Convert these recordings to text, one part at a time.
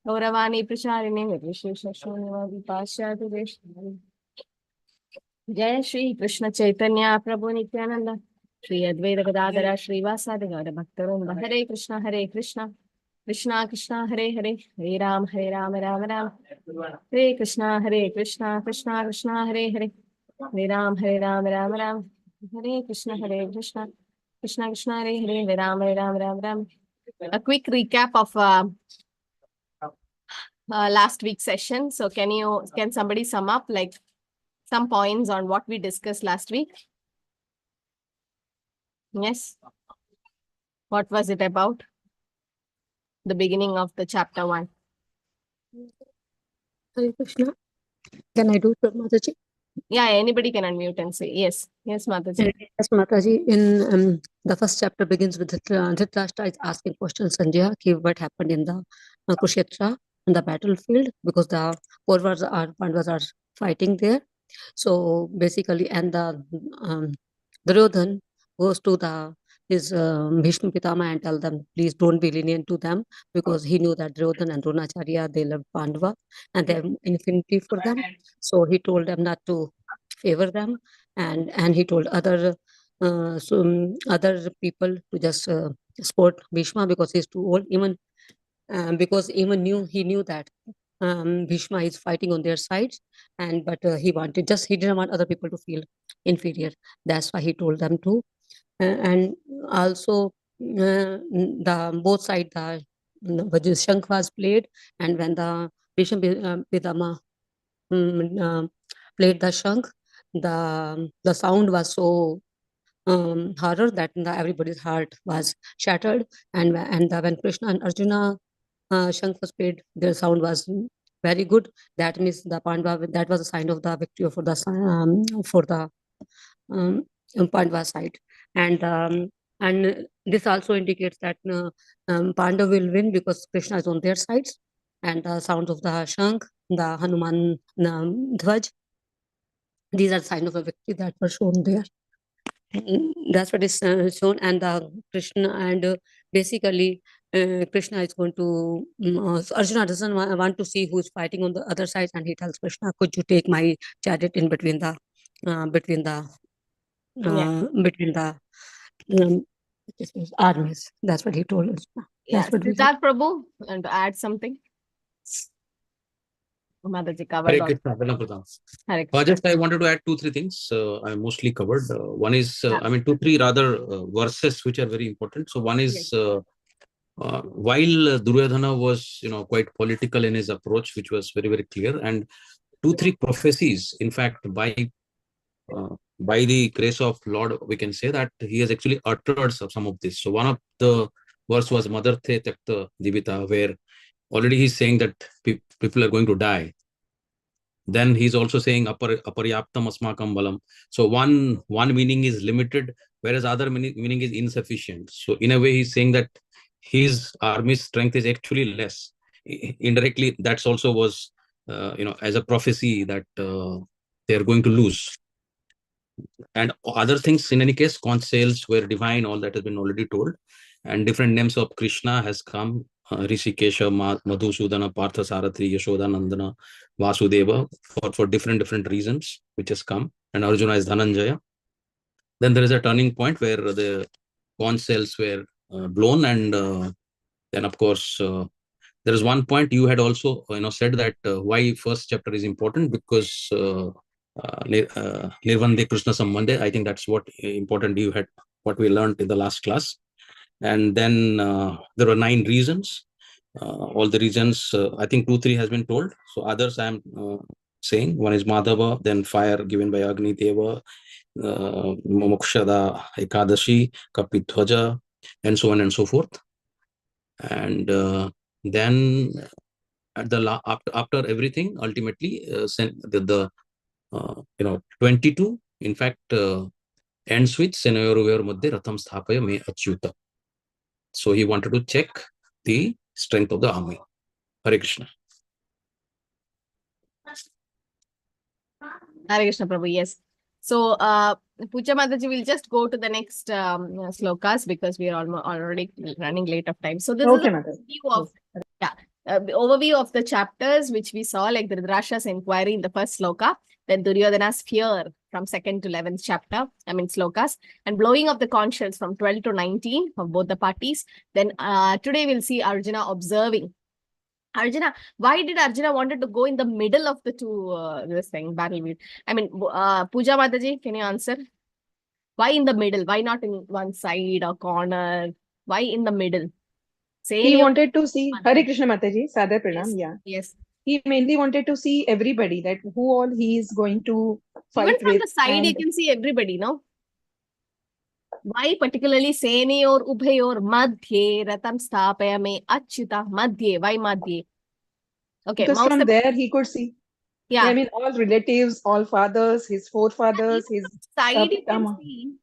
Gauravani Pracharine Visheshashoni Pashyati Jai Shri Krishna Chaitanya Prabhu Nityananda Shri Advaita Gadadara Shri Vasadi Gaura Bhaktarunda Hare Krishna Krishna Krishna Hare Hare Hare Ram Ram Ram Hare Krishna Krishna Krishna Hare Hare Hare Ram Ram Ram Hare Krishna Krishna Krishna Hare Hare Ram Ram. A quick recap of last week's session. So can somebody sum up like some points on what we discussed last week? Yes. What was it about? The beginning of the chapter 1. Hare Krishna. Can I do it, Mataji? Yeah, anybody can unmute and say yes. Yes, Mataji. Yes, Mataji. In the first chapter begins with Dhritarashtra is asking questions, Sanjaya, what happened in the Kurukshetra, in the battlefield, because the Pandavas are fighting there. So basically, and the Duryodhan goes to his Bhishma Pitama and tell them, please don't be lenient to them, because he knew that Duryodhan and Dronacharya, they loved Pandava and they have infinity for them. So he told them not to favor them, and he told other people to just support Bhishma because he's too old, even because he knew that Bhishma is fighting on their side, but he didn't want other people to feel inferior. That's why he told them to, and also the both side the Shankh was played, and when the Bhishma Pitama played the Shankh, the sound was so horror that everybody's heart was shattered, and when Krishna and Arjuna Shankh was played, their sound was very good. That means the Pandava, that was a sign of the victory for the Pandava side, and this also indicates that Pandava will win because Krishna is on their sides, and the sounds of the Shankh, the Hanuman Dhwaj, these are signs of a victory that were shown there. That's what is shown, and Krishna, and basically Krishna is going to Arjuna doesn't want to see who is fighting on the other side, and he tells Krishna, could you take my chariot in between the armies? That's what he told Arjuna. Yes. Siddharth Prabhu, and to add something. Mataji covered. Hare Krishna. Just I wanted to add 2-3 things. I mostly covered. One is, 2-3 rather verses which are very important. So one is while Duryodhana was, quite political in his approach, which was very, very clear, and 2-3 prophecies, in fact, by the grace of Lord, we can say that he has actually uttered some of this. So one of the verse was Madarte Takta Divita, where already he's saying that people are going to die. Then he's also saying aparyaptam asmakam balam. So one meaning is limited, whereas other meaning is insufficient. So in a way, he's saying that his army's strength is actually less. Indirectly, that's also was as a prophecy that they are going to lose. And other things, in any case, conch sales were divine. All that has been already told, and different names of Krishna has come. Rishikesha, Madhusudana, Partha Sarathi, Yashoda, Nandana, Vasudeva, for different reasons, which has come. And Arjuna is Dhananjaya. Then there is a turning point where the conch shells were blown, and then of course there is one point you had also said that why first chapter is important, because Nirvande Krishna Sambandhe. I think that's what important you had, what we learned in the last class. And then there were 9 reasons. All the reasons, I think 2-3 has been told. So others I am saying. One is Madhava, then fire given by Agni Deva, Mokshada Ekadashi, Kapithwaja, and so on and so forth. And then at the after everything, ultimately, 22, in fact, ends with Senayoruver Madhya Ratham Sthapaya Me Achyuta. So he wanted to check the strength of the army. Hare Krishna. Hare Krishna Prabhu, yes. So, Puja Mataji will just go to the next slokas because we are already running late of time. So this is a view of, overview of the chapters which we saw, like the Dhritarashtra's inquiry in the first sloka, then Duryodhana's fear from 2nd to 11th chapter, slokas, and blowing of the conch shells from 12 to 19 of both the parties. Then today we'll see Arjuna observing. Arjuna, why did Arjuna wanted to go in the middle of the two battlefield? Pooja Mataji, can you answer? Why in the middle? Why not in one side or corner? Why in the middle? He wanted to see Hare Krishna Mataji, Sadha Pranam, Yes. He mainly wanted to see everybody, that who all he is going to fight Even from with. the side, you can see everybody, no? Why particularly Senayor Ubhayor Madhye Ratam Sthapayame Achyuta Madhye? Why Madhye? Okay, Because from there he could see. Yeah. I mean, all relatives, all fathers, his forefathers, his side you can Pitama. see.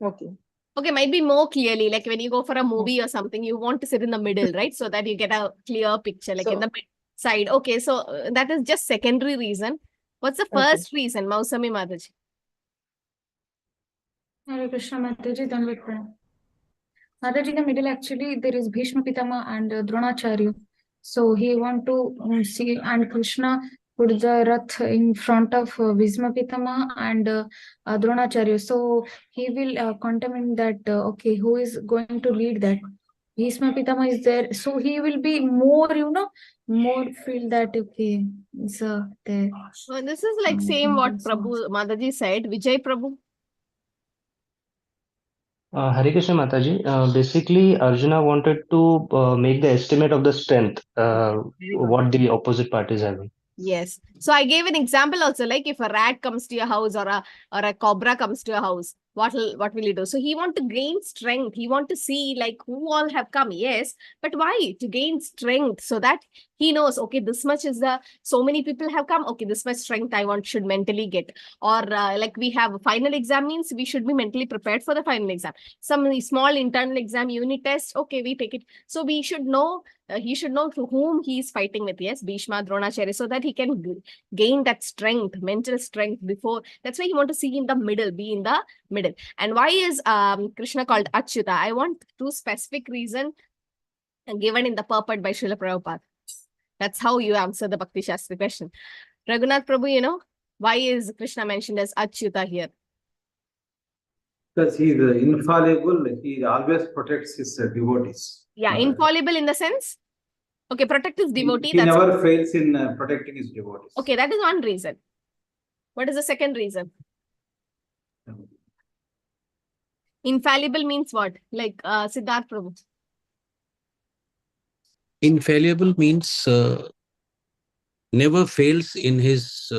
Okay. Okay, might be more clearly, like when you go for a movie or something, you want to sit in the middle, right? So that you get a clear picture, like in the side. Okay, so that is just secondary reason. What's the first reason, Mausami Mataji? Hare Krishna Mataji, Dandavat Pranam. Mataji, in the middle actually there is Bhishma Pitama and Dronacharya. So he want to see, and Krishna put the Rath in front of Bhishma Pitama and Dronacharya. So he will contemplate that, okay, who is going to lead that? Bhishma Pitama is there. So he will be more, more feel that, okay, it's there. Well, this is like same what Prabhu Mataji said. Vijay Prabhu. Hare Krishna Mataji, basically Arjuna wanted to make the estimate of the strength, what the opposite party is having. Yes. So I gave an example also, like if a rat comes to your house or a cobra comes to your house, what will you do? So he want to gain strength. He want to see like who all have come. Yes. But why? To gain strength so that he knows, okay, this much is so many people have come. Okay, this much strength I should mentally get. Or like we have a final exam means we should be mentally prepared for the final exam. Some small internal exam unit test. Okay, we take it. So we should know, he should know to whom he is fighting with. Yes, Bhishma, Dronacharya, so that he can gain that strength, mental strength before. That's why he want to see in the middle, be in the middle. And why is Krishna called Achyuta? I want two specific reasons given in the purport by Srila Prabhupada. That's how you answer the Bhakti Shastri question. Raghunath Prabhu, why is Krishna mentioned as Achyuta here? Because he is infallible, he always protects his devotees. Yeah, infallible in the sense? Okay, protect his devotee. He never fails in protecting his devotees. Okay, that is one reason. What is the second reason? Infallible means what? Like Siddharth Prabhu. Infallible means never fails in his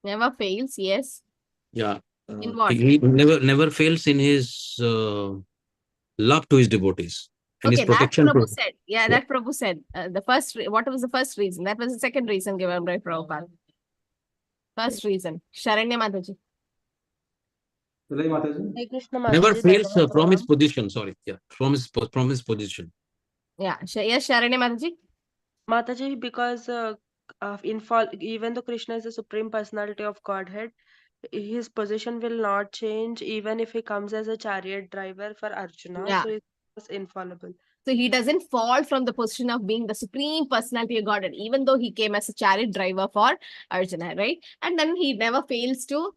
Never fails, yes. Yeah. In what? He never fails in his love to his devotees and his protection. That Prabhu said. Yeah, that Prabhu said. What was the first reason? That was the second reason given by Prabhupada. First reason. Sharanya Mataji. Never fails from his position. Sorry. Yeah. From his position. Yeah. Yes, Sharanya Mataji. Mataji, because even though Krishna is the supreme personality of Godhead, his position will not change even if he comes as a chariot driver for Arjuna. Yeah. So it's infallible. So he doesn't fall from the position of being the supreme personality of Godhead, even though he came as a chariot driver for Arjuna, right? And then he never fails to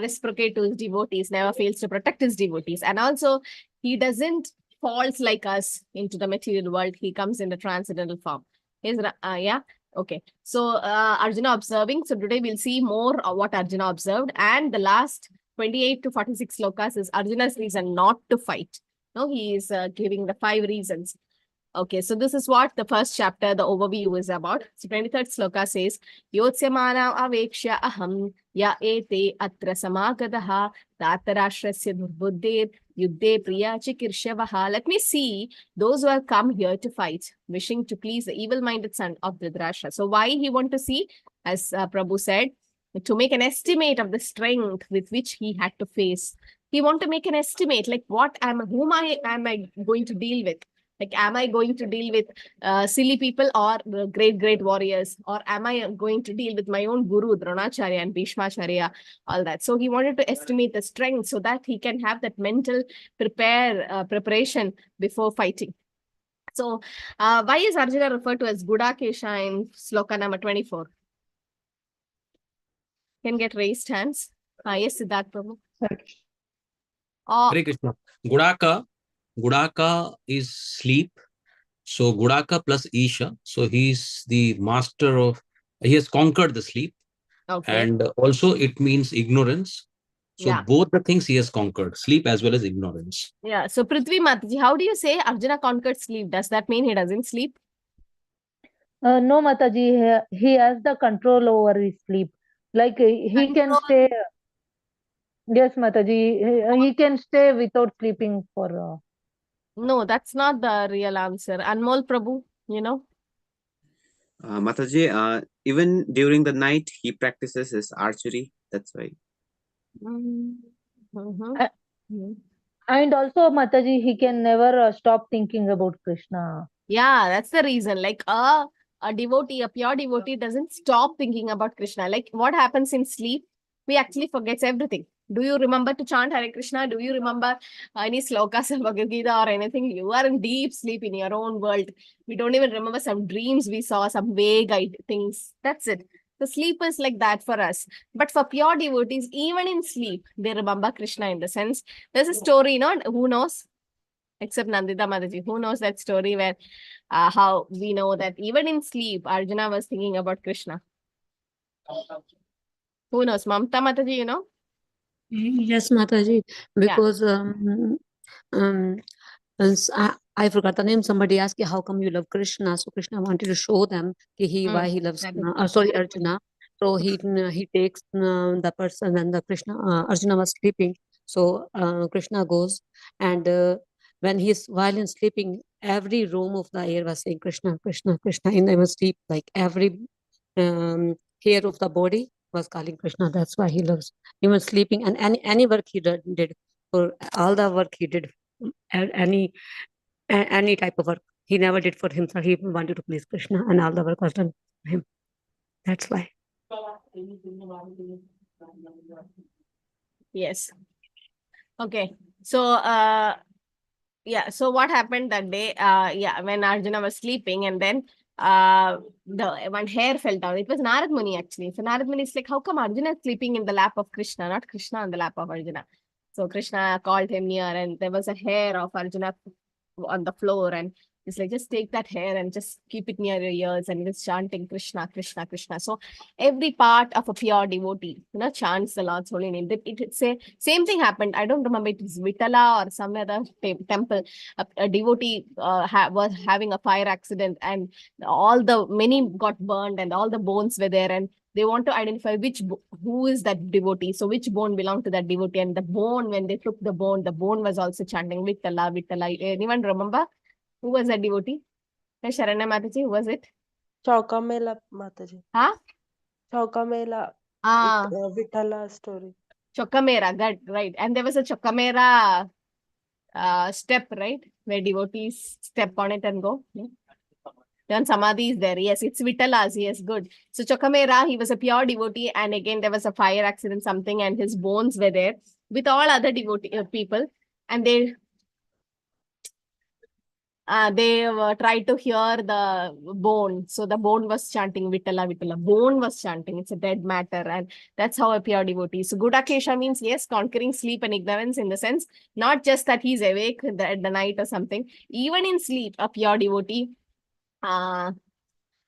reciprocate to his devotees, never fails to protect his devotees. And also, he doesn't falls like us into the material world. He comes in the transcendental form. Yeah. Okay. So Arjuna observing. So today we'll see more of what Arjuna observed. And the last 28 to 46 slokas is Arjuna's reason not to fight. No, he is giving the 5 reasons. Okay, so this is what the first chapter, the overview is about. So 23rd sloka says, Yotsyamana aveksha aham ya ete atra samagadaha tatarashrasya durbuddhe yuddhe priya chikirshyavaha. Let me see those who have come here to fight, wishing to please the evil-minded son of Dhritarashtra. So why he want to see, as Prabhu said, to make an estimate of the strength with which he had to face. He want to make an estimate, like whom am I going to deal with? Like, am I going to deal with silly people or great warriors? Or am I going to deal with my own guru, Dronacharya and Bhishmacharya, all that? So he wanted to estimate the strength so that he can have that mental preparation before fighting. So why is Arjuna referred to as Gudakesha in sloka number 24? Can get raised hands. Yes, Siddharth Prabhu. Hare Krishna. Gudaka is sleep. So Gudaka plus Isha. So he's the master of, he has conquered the sleep. Okay. And also it means ignorance. So Yeah. both the things he has conquered, sleep as well as ignorance. Yeah. So Prithvi Mataji, how do you say Arjuna conquered sleep? Does that mean he doesn't sleep? No, Mataji, he has the control over his sleep. Like he can Control. stay. Yes, Mataji, he can stay without sleeping for. No, that's not the real answer. Anmol Prabhu, you know? Mataji, even during the night, he practices his archery. That's why. And also, Mataji, he can never stop thinking about Krishna. Yeah, that's the reason. Like a devotee, a pure devotee doesn't stop thinking about Krishna. Like what happens in sleep, we actually forgets everything. Do you remember to chant Hare Krishna? Do you remember any slokas of Bhagavad Gita or anything? You are in deep sleep in your own world. We don't even remember some dreams we saw, some vague things. That's it. The sleep is like that for us. But for pure devotees, even in sleep, they remember Krishna in the sense. There's a story, you know, who knows? Except Nandita Mataji, who knows that story where how we know that even in sleep, Arjuna was thinking about Krishna. Who knows? Mamta Mataji, you know? Yes, Mataji, because I forgot the name. Somebody asked, how come you love Krishna? So Krishna wanted to show them why he loves Arjuna. So he takes the person, and the Arjuna was sleeping. So Krishna goes, and while in sleeping, every room of the air was saying Krishna, Krishna, Krishna. In his sleep, like every hair of the body was calling Krishna. That's why he loves. Even sleeping, and any work he did, for all the work he did, any type of work he never did for himself. He wanted to please Krishna, and all the work was done for him. That's why. Yes. Okay. So yeah, so what happened that day? When Arjuna was sleeping, and then the one hair fell down. It was Narad Muni actually. So Narad Muni is like, how come Arjuna is sleeping in the lap of Krishna, not Krishna on the lap of Arjuna? So Krishna called him near, and there was a hair of Arjuna on the floor, and he's like, just take that hair and just keep it near your ears, and just chanting Krishna, Krishna, Krishna. So every part of a pure devotee, chants the Lord's holy name. It's a same thing happened. I don't remember, it is Vitala or some other temple. A devotee was having a fire accident, and many got burned, and all the bones were there, and they want to identify who is that devotee. So which bone belonged to that devotee, and the bone, when they took the bone was also chanting Vittala, Vittala. Anyone remember who was that devotee? Sharanya Mataji, who was it? Chaukamela Mataji. Huh? Chaukamela. Vitala story. Chokamera, right. And there was a Chokamera step, right? Where devotees step on it and go. Yeah. Then Samadhi is there. Yes, it's Vittala's. Yes, good. So Chokamera, he was a pure devotee, and again there was a fire accident, something, and his bones were there with all other devotee people, and they tried to hear the bone. So the bone was chanting Vittala, Vittala. Bone was chanting. It's a dead matter, and that's how a pure devotee. So Gudakesha means, yes, conquering sleep and ignorance, in the sense not just that he's awake at the night or something. Even in sleep, a pure devotee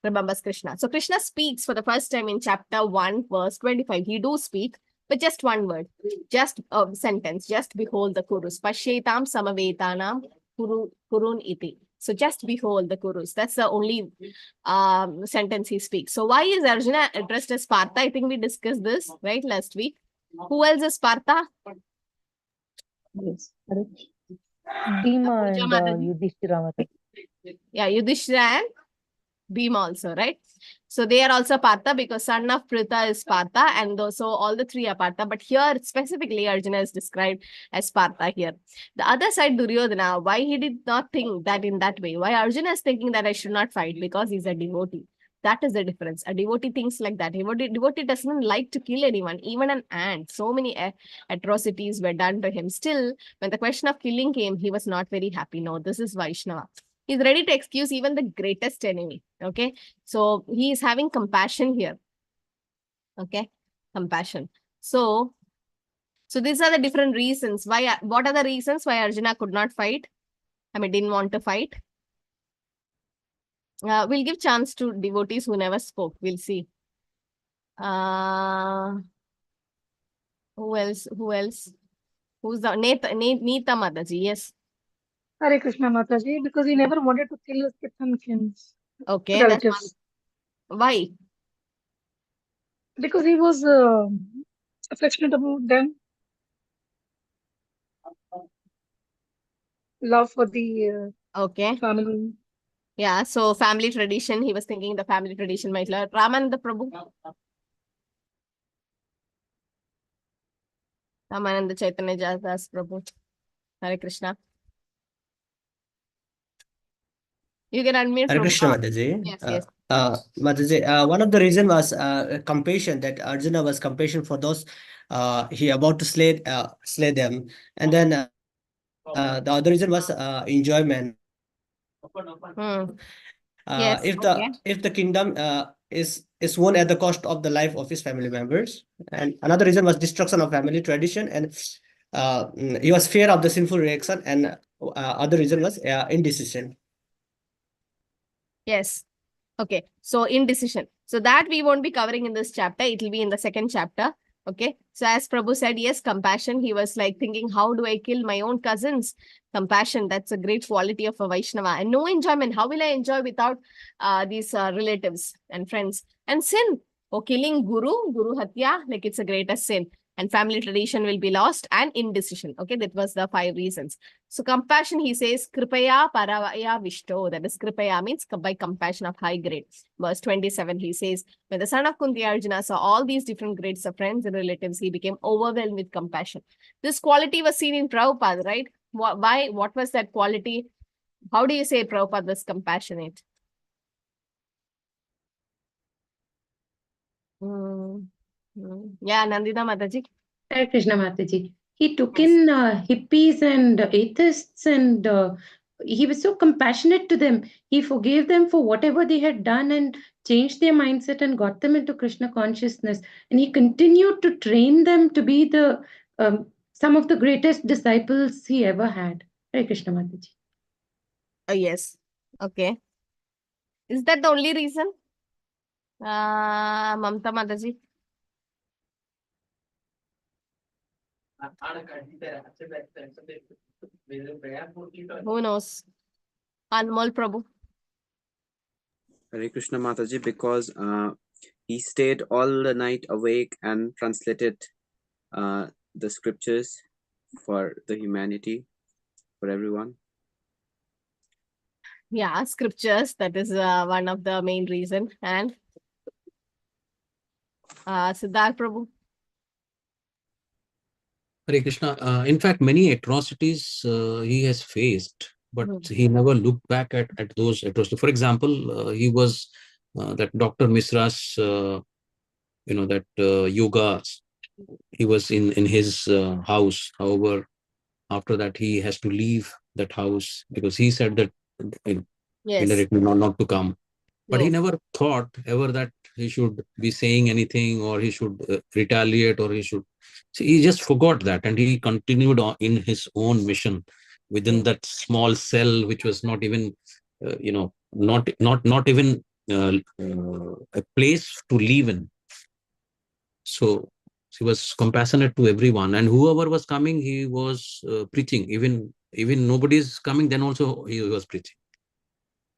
remembers Krishna. So Krishna speaks for the first time in chapter 1, verse 25. He do speak, but just one word, just a sentence, just behold the Kurus. Pashyetam samavetanam kurun iti. So just behold the Kurus. That's the only sentence he speaks. So why is Arjuna addressed as Partha? I think we discussed this, right, last week. Who else is Partha? Yes. Bhima and Yudhishthira. Yeah, Yudhishthira and Bhima also, right? So they are also Partha because son of Pritha is Partha, and so all the three are Partha. But here specifically Arjuna is described as Partha here. The other side, Duryodhana, why he did not think that in that way? Why Arjuna is thinking that I should not fight? Because he's a devotee. That is the difference. A devotee thinks like that. Devotee doesn't like to kill anyone, even an ant. So many atrocities were done to him. Still, when the question of killing came, he was not very happy. No, this is Vaishnava. He's ready to excuse even the greatest enemy. Okay. So he is having compassion here. Okay. Compassion. So these are the different reasons. Why? What are the reasons why Arjuna could not fight? I mean, didn't want to fight. We'll give chance to devotees who never spoke. We'll see. Who else? Who else? Who's the Neeta Mataji? Yes. Hare Krishna Mataji, because he never wanted to kill his kith and kin. Okay, that's Relatives. one. Why? Because he was affectionate about them. Love for the Okay. family. Yeah, so family tradition. He was thinking the family tradition might learn. Ramananda Prabhu. Ramananda Chaitanya Das Prabhu. Hare Krishna. You can unmute. Hare Prabhu. Krishna Mataji. Yes, yes. Mataji, one of the reason was compassion, that Arjuna was compassion for those he about to slay them, and then the other reason was enjoyment. Yes, If the kingdom is won at the cost of the life of his family members, and another reason was destruction of family tradition, and he was fear of the sinful reaction, and other reason was indecision. Yes. Okay. So indecision. So that we won't be covering in this chapter. It will be in the second chapter. Okay. So as Prabhu said, yes, compassion. He was like thinking, how do I kill my own cousins? Compassion. That's a great quality of a Vaishnava. And no enjoyment. How will I enjoy without these relatives and friends? And sin. Oh, killing Guru Hatya, like it's a greatest sin. And family tradition will be lost, and indecision. Okay, that was the 5 reasons. So compassion, he says, Kripaya Paravaya Vishto. That is Kripaya means by compassion of high grade. Verse 27, he says, when the son of Kunti Arjuna saw all these different grades of friends and relatives, he became overwhelmed with compassion. This quality was seen in Prabhupada, right? Why? What was that quality? How do you say Prabhupada was compassionate? Yeah, Nandita Mataji. Hare Krishna Mataji. He took in hippies and atheists, and he was so compassionate to them. He forgave them for whatever they had done and changed their mindset and got them into Krishna consciousness. And he continued to train them to be the some of the greatest disciples he ever had. Hare Krishna Mataji. Oh, yes. Okay. Is that the only reason? Mamta Mataji. Who knows? Anmol Prabhu. Hare Krishna Mataji, because he stayed all the night awake and translated the scriptures for the humanity, for everyone. Yeah, scriptures. That is one of the main reason. And Siddharth Prabhu. Hare Krishna. In fact, many atrocities he has faced, but he never looked back at those atrocities. For example, he was that Dr. Misra's, that yoga. He was in his house. However, after that, he has to leave that house because he said that indirectly not to come. But he never thought ever that he should be saying anything, or he should retaliate, or he should. So he just forgot that, and he continued on in his own mission within that small cell, which was not even, not even a place to live in. So he was compassionate to everyone, and whoever was coming, he was preaching. Even nobody is coming, then also he was preaching.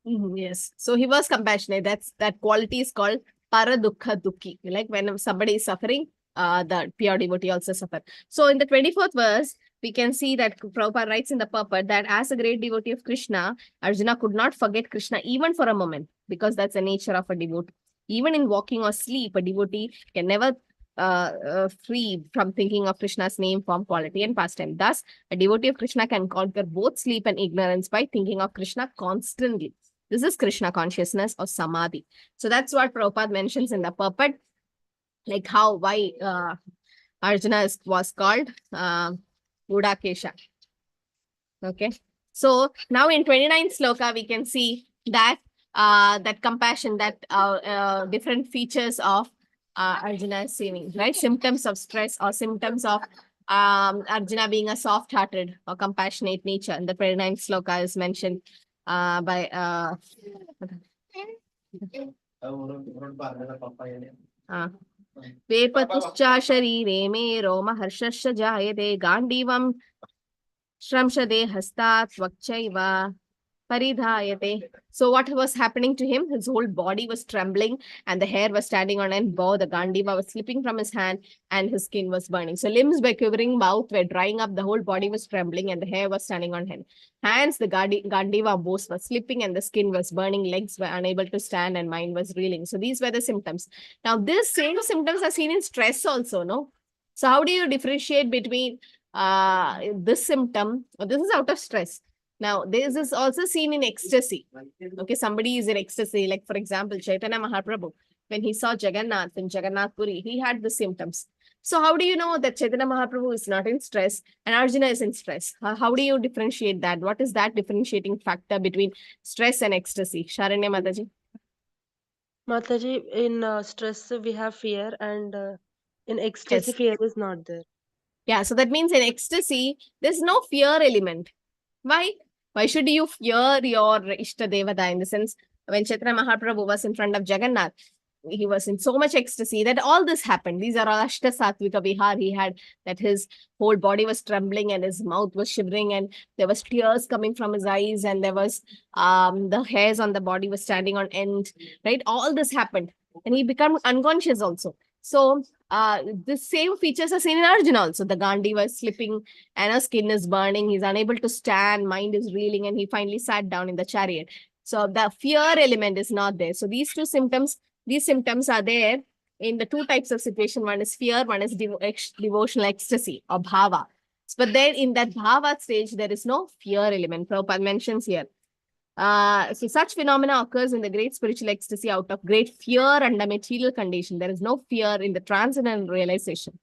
Yes. So he was compassionate. That quality is called Paradukha Dukhi. Like when somebody is suffering, the pure devotee also suffer. So in the 24th verse, we can see that Prabhupada writes in the purport that as a great devotee of Krishna, Arjuna could not forget Krishna even for a moment, because that's the nature of a devotee. Even in walking or sleep, a devotee can never free from thinking of Krishna's name, form, quality, and pastime. Thus, a devotee of Krishna can conquer both sleep and ignorance by thinking of Krishna constantly. This is Krishna consciousness or samadhi. So that's what Prabhupada mentions in the purport, like why Arjuna was called Udakesha. Okay. So now in 29th sloka, we can see that that compassion, that different features of Arjuna is seeing, right? Symptoms of stress or symptoms of Arjuna being a soft-hearted or compassionate nature. And the 29th sloka is mentioned by Vepatuscha sharire me roma harshasya jayate gandivam shramshade hastat vakchaiva paridhayate. So what was happening to him? His whole body was trembling and the hair was standing on end bow. The gandiva was slipping from his hand and his skin was burning. So limbs were quivering, mouth were drying up, the whole body was trembling and the hair was standing on hand. Hands, the gandiva bows were slipping and the skin was burning, legs were unable to stand and mind was reeling. So these were the symptoms. Now these same symptoms are seen in stress also, no? So how do you differentiate between this symptom? This is out of stress. Now, this is also seen in ecstasy. Okay, somebody is in ecstasy, like for example, Chaitanya Mahaprabhu, when he saw Jagannath in Jagannath Puri, he had the symptoms. So how do you know that Chaitanya Mahaprabhu is not in stress and Arjuna is in stress? How do you differentiate that? What is that differentiating factor between stress and ecstasy? Sharanya Mataji? Mataji, in stress we have fear, and in ecstasy Yes. fear is not there. Yeah, so that means in ecstasy, there's no fear element. Why? Why should you fear your Ishta Devata? In the sense, when Chaitanya Mahaprabhu was in front of Jagannath, he was in so much ecstasy that all this happened. These are all Ashta Satvika Vihar he had, that his whole body was trembling and his mouth was shivering and there was tears coming from his eyes and there was the hairs on the body was standing on end, right? All this happened and he became unconscious also. So the same features are seen in Arjuna also. The Gandhi was slipping and his skin is burning. He's unable to stand, mind is reeling, and he finally sat down in the chariot. So the fear element is not there. So these symptoms are there in the two types of situation. One is fear, one is devotional ecstasy or bhava. But then in that bhava stage, there is no fear element. Prabhupada mentions here. So such phenomena occurs in the great spiritual ecstasy out of great fear under material condition. There is no fear in the transcendental realization.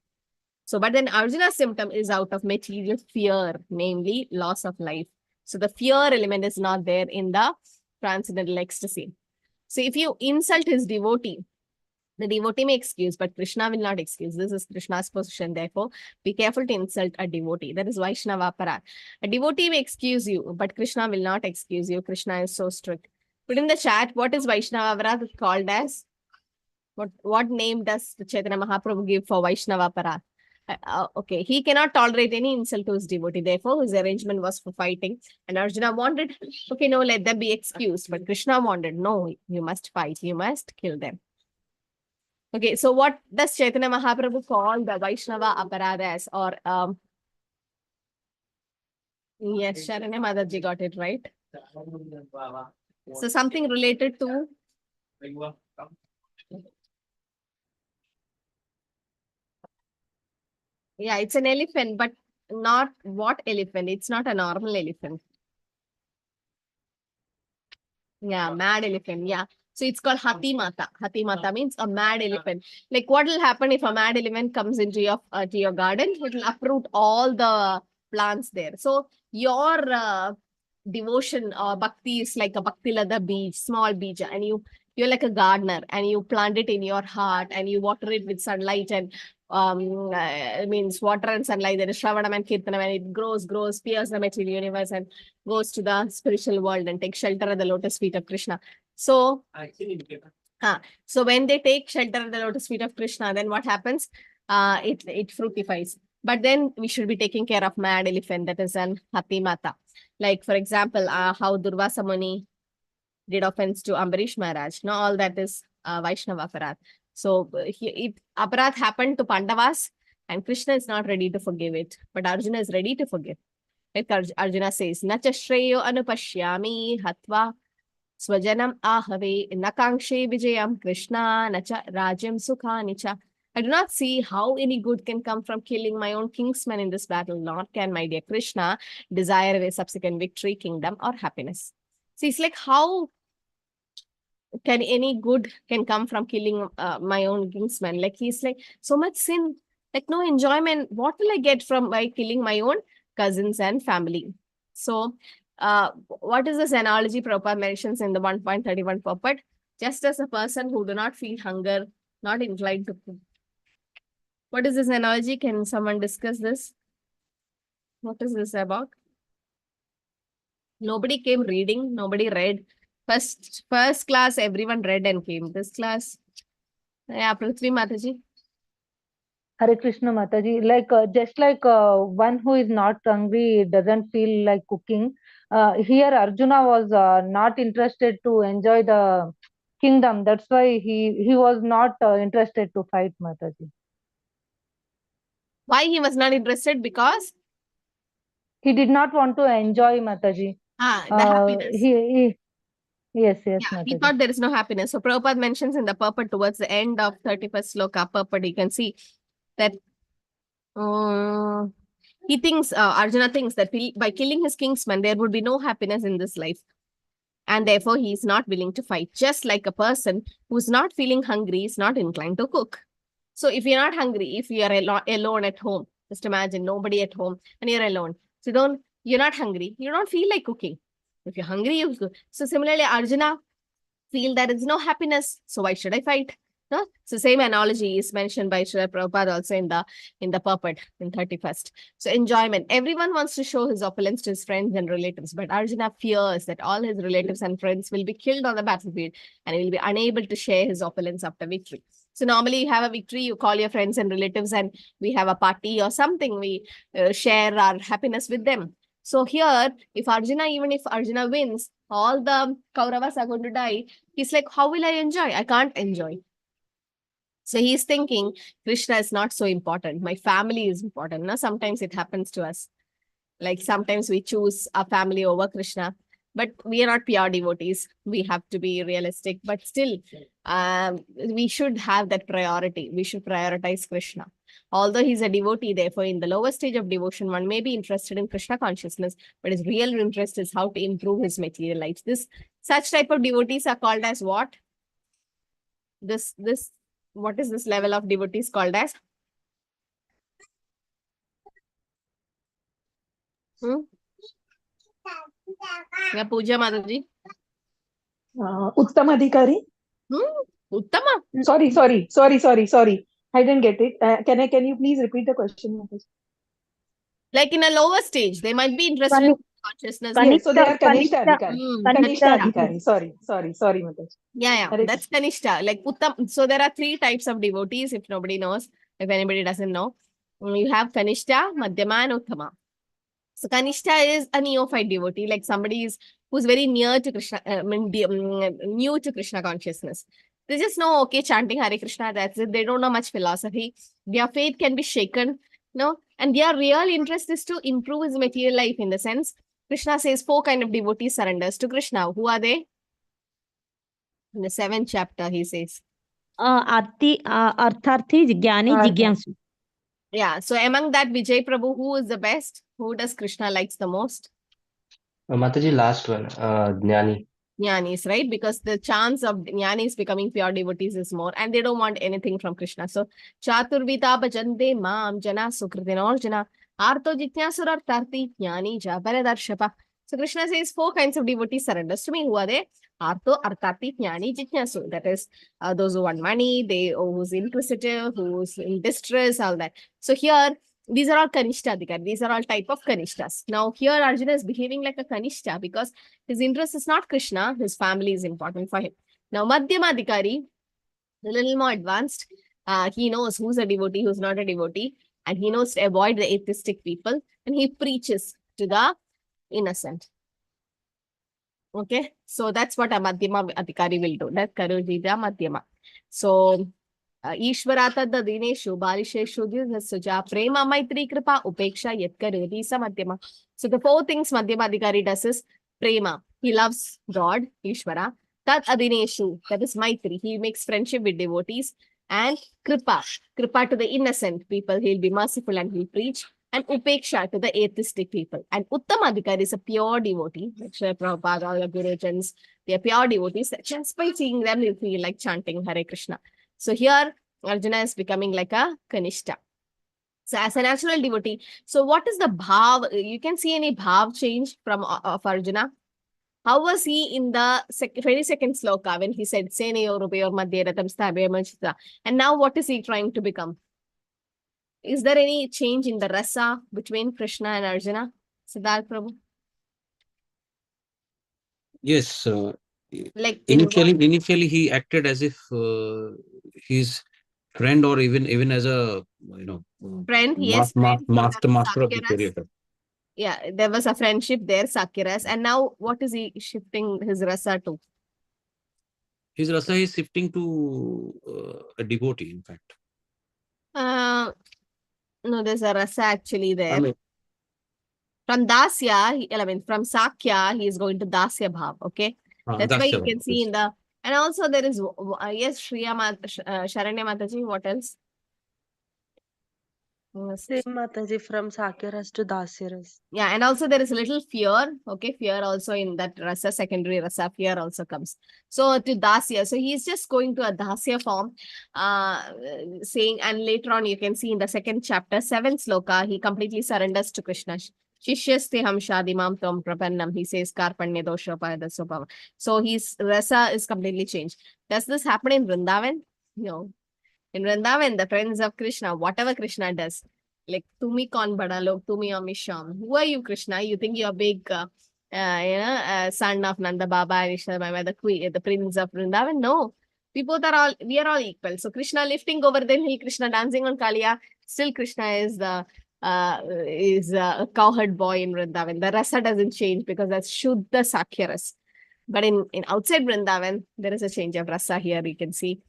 So, but then Arjuna's symptom is out of material fear, namely loss of life. So the fear element is not there in the transcendental ecstasy. So if you insult his devotee, the devotee may excuse, but Krishna will not excuse. This is Krishna's position. Therefore, be careful to insult a devotee. That is Vaishnava Parat. A devotee may excuse you, but Krishna will not excuse you. Krishna is so strict. Put in the chat, what is Vaishnava Parat called as? What name does the Chaitanya Mahaprabhu give for Vaishnava Parat? Okay, he cannot tolerate any insult to his devotee. Therefore, his arrangement was for fighting. And Arjuna wanted, okay, no, let them be excused. But Krishna wanted, no, you must fight. You must kill them. Okay, so what does Chaitanya Mahaprabhu call the Vaishnava Aparadas? Or, yes, Sharanya Madaji got it right. So something related to... Yeah, it's an elephant, but not what elephant? It's not a normal elephant. Yeah, mad elephant. Yeah. So it's called Hati Mata. Hati Mata means a mad elephant. Like what will happen if a mad elephant comes into your garden? It will uproot all the plants there. So your devotion or bhakti is like a bhakti lada beej, small beej, and you're like a gardener and you plant it in your heart and you water it with sunlight and means water and sunlight. There is Shravanam and Kirtanam and it grows, pierces the material universe and goes to the spiritual world and takes shelter at the lotus feet of Krishna. So, so when they take shelter at the lotus feet of Krishna, then what happens? It fructifies. But then we should be taking care of mad elephant, that is an Hati Mata. Like for example, how Durvasa Muni did offense to Ambarish Maharaj. No, all that is Vaishnava Aparat. So Aparat happened to Pandavas and Krishna is not ready to forgive it, but Arjuna is ready to forgive. Like Arjuna says, Nacha Shreyo Anupashyami Hatva Swajanam Ahave Nakangshe Vijayam Krishna Nacha Rajam Sukhanicha. I do not see how any good can come from killing my own kingsmen in this battle, nor can my dear Krishna desire a subsequent victory, kingdom, or happiness. See, it's like how can any good can come from killing my own kingsman? Like he's like so much sin, like no enjoyment. What will I get from by killing my own cousins and family? So what is this analogy Prabhupada mentions in the 1.31 purport? Just as a person who do not feel hunger, not inclined to cook. What is this analogy? Can someone discuss this? What is this about? Nobody came reading, nobody read. First class, everyone read and came. This class, yeah, Prithvi Mataji. Hare Krishna Mataji, like just like one who is not hungry doesn't feel like cooking. Here Arjuna was not interested to enjoy the kingdom. That's why he was not interested to fight, Mataji. Why he was not interested? Because he did not want to enjoy, Mataji. The happiness. Yes, Yeah, Mataji. he thought there is no happiness. So Prabhupada mentions in the purport towards the end of 31st sloka purport, you can see that he thinks, Arjuna thinks that by killing his kingsman, there would be no happiness in this life. And therefore, he is not willing to fight. Just like a person who's not feeling hungry is not inclined to cook. So if you're not hungry, if you are alone at home, just imagine nobody at home and you're alone. So you're not hungry. You don't feel like cooking. If you're hungry, you cook. So similarly, Arjuna feel there is no happiness. So why should I fight? No? So same analogy is mentioned by Srila Prabhupada also in the purport in 31st. So enjoyment. Everyone wants to show his opulence to his friends and relatives, but Arjuna fears that all his relatives and friends will be killed on the battlefield and he will be unable to share his opulence after victory. So normally you have a victory, you call your friends and relatives and we have a party or something. We share our happiness with them. So here, even if Arjuna wins, all the Kauravas are going to die. He's like, how will I enjoy? I can't enjoy. So he's thinking, Krishna is not so important. My family is important. Now, sometimes it happens to us. Like sometimes we choose our family over Krishna, but we are not pure devotees. We have to be realistic, but still, we should have that priority. We should prioritize Krishna. Although he's a devotee, therefore, in the lower stage of devotion, one may be interested in Krishna consciousness, but his real interest is how to improve his material life. Such type of devotees are called as what? What is this level of devotees called as? Yeah, Pooja Mataji. Uttama Adhikari. Uttama? Sorry. I didn't get it. Can you please repeat the question? Like in a lower stage, they might be interested in consciousness. Yes, so they are Kanishta Adhikari. Kanishta Adhikari. Sorry, Mataji. Yeah, that's Kanishta. Like Uttam. So there are 3 types of devotees, if nobody knows, if anybody doesn't know. You have Kanishta, Madhyama, and Uttama. So Kanishta is a neophyte devotee, like somebody who's very near to Krishna, new to Krishna consciousness. They just know, okay, chanting Hare Krishna, that's it. They don't know much philosophy. Their faith can be shaken, and their real interest is to improve his material life. In the sense, Krishna says 4 kind of devotees surrenders to Krishna. Who are they? In the 7th chapter, he says. Artharthi, Jnani, Jigyansu. Yeah, so among that, Vijay Prabhu, who is the best? Who does Krishna likes the most? Mataji, last one, Jnani. Jnanis, right? Because the chance of Jnanis becoming pure devotees is more, and they don't want anything from Krishna. So, Chaturvita bhajante maam jana sukritinarjana arto jityasarartarthi jnani ja paradarshapa. So, Krishna says 4 kinds of devotees surrenders to me. Who are they? Arto, artati, jnani, jityasu. That is, those who want money, who's inquisitive, who's in distress, all that. So, here, these are all Kanishta Adhikari. These are all type of Kanishtas. Now, here Arjuna is behaving like a Kanishta because his interest is not Krishna. His family is important for him. Now, Madhyama Adhikari, a little more advanced. He knows who's a devotee, who's not a devotee. And he knows to avoid the atheistic people. And he preaches to the innocent. Okay. So, that's what a Madhyama Adhikari will do. That's Karujita Madhyama. So, Ishvara tadda dineshu balisheshu suja prema maitri kripa upeksha yatkaroti samadhyama. So the four things Madhyama Adhikari does is prema. He loves God, Ishvara. Tad adineshu, that is maitri. He makes friendship with devotees. And kripa, kripa to the innocent people. He'll be merciful and he'll preach. And upeksha to the atheistic people. And Uttama Adhikari is a pure devotee. Like Srila Prabhupada, all the Gurujans, they are pure devotees. Just by seeing them, you feel like chanting Hare Krishna. So here, Arjuna is becoming like a Kanishta. So as a natural devotee, so what is the bhav? You can see any bhav change from of Arjuna? How was he in the 22nd sloka when he said, Senayor Rupayor Madhya Ratam Sthabhe Manchita? And now what is he trying to become? Is there any change in the rasa between Krishna and Arjuna? Siddharth Prabhu? Yes. Like Initially, he acted as if his friend, or even as a friend, yes, master of the Sakyaras. character. Yeah, there was a friendship there, Sakyaras. And now what is he shifting his rasa to? His rasa is shifting to a devotee, in fact. No, there's a rasa actually there. I mean, from Dasya, from Sakya, he is going to Dasya Bhav, okay? That's why you can see in the, and also there is, yes, Sharanya Mataji, what else? Same Mataji, from Sakyaras to Dasyaras. Yeah, and also there is a little fear, okay? Fear also in that rasa, secondary rasa, fear also comes. So to Dasya, so he's just going to a Dasya form, saying, and later on you can see in the second chapter, 7th sloka, he completely surrenders to Krishna. Shishyaste ham shadimam tom prapannam, he says, karpanya doshopada. So his rasa is completely changed. Does this happen in Vrindavan? No. In Vrindavan, the friends of Krishna, whatever Krishna does, like Tumi kon bada log, Tumi amisham. Who are you, Krishna? You think you're a big, son of Nanda Baba and Ishna, the prince of Vrindavan? No. We are all equal. So Krishna lifting over the hill, Krishna dancing on Kaliya, still Krishna is a cowherd boy in Vrindavan. The rasa doesn't change because that's Shuddha Sakyaras. But in outside Vrindavan, there is a change of rasa here, you can see.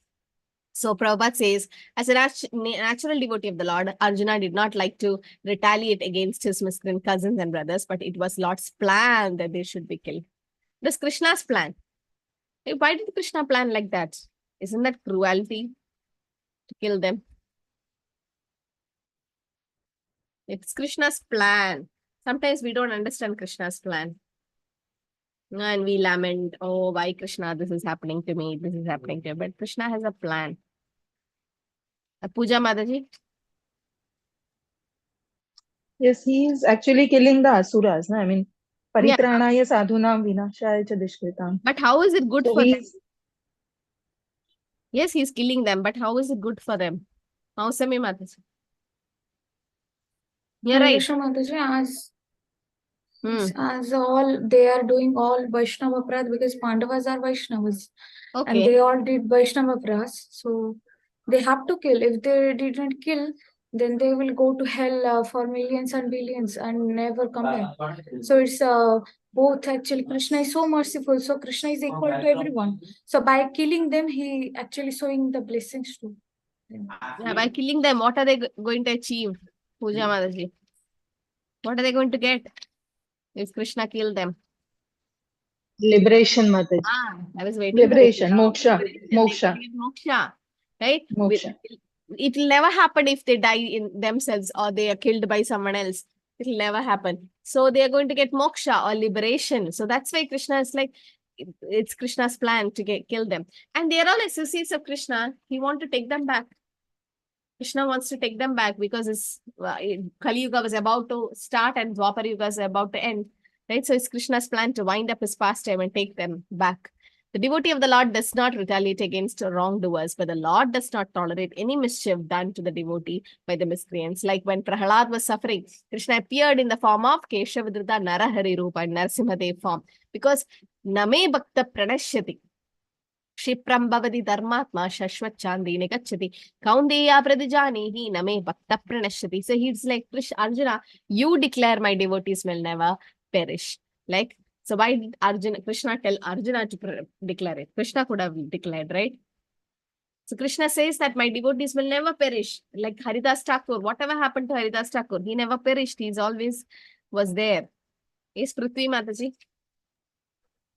So Prabhupada says, as a natural devotee of the Lord, Arjuna did not like to retaliate against his miscreant cousins and brothers, but it was Lord's plan that they should be killed. This Krishna's plan. Why did Krishna plan like that? Isn't that cruelty to kill them? It's Krishna's plan. Sometimes we don't understand Krishna's plan. And we lament, oh, why Krishna, this is happening to me, this is happening to me. But Krishna has a plan. Puja Mataji? Yes, he is actually killing the asuras. I mean, paritranaya sadhunam vinashaya cha dushkritam. But how is it good for them? Yes, he's killing them, but how is it good for them? How Sami Mataji? You're right. As all they are doing all Vaishnava Prad, because Pandavas are Vaishnavas. Okay. And they all did Vaishnava Pras. So they have to kill. If they didn't kill, then they will go to hell for millions and billions and never come back. So it's both actually. Krishna is so merciful. So Krishna is equal to everyone. So by killing them, he actually showing the blessings to them. Yeah, by killing them, what are they going to achieve? Puja Mataji. What are they going to get if Krishna killed them? Liberation, Mataji. I was waiting. Liberation, moksha. Moksha. Right? Moksha. It will never happen if they die in themselves or they are killed by someone else. It will never happen. So they are going to get moksha or liberation. So that's why Krishna is like, it's Krishna's plan to kill them. And they are all associates of Krishna. He wants to take them back. Krishna wants to take them back because Kali Yuga was about to start and Dwapar Yuga is about to end. Right? So it's Krishna's plan to wind up his pastime and take them back. The devotee of the Lord does not retaliate against wrongdoers, but the Lord does not tolerate any mischief done to the devotee by the miscreants. Like when Prahalad was suffering, Krishna appeared in the form of Keshavadrita Narahari Rupa and Narasimhadev form because Name Bhakta Pranashyati. Shipram Bhavati Dharmatma Shashvat Chandine Gachati Kaundeya Pradijanihi Name Bhakta Pranashyati. So he's like, Arjuna, you declare my devotees will never perish. Like, so why did Krishna tell Arjuna to declare it? Krishna could have declared, right? So Krishna says that my devotees will never perish. Like Haridas Thakur, whatever happened to Haridas Thakur, he never perished. He's always was there. Yes, Prithvi Mataji.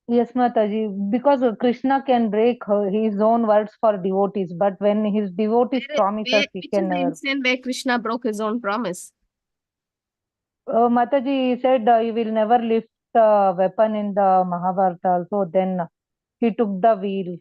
Yes, Mataji, because Krishna can break his own words for devotees, but when his devotees promises, he Which can is the never. instant where Krishna broke his own promise? Mataji said he will never lift a weapon in the Mahabharata. So then he took the wheel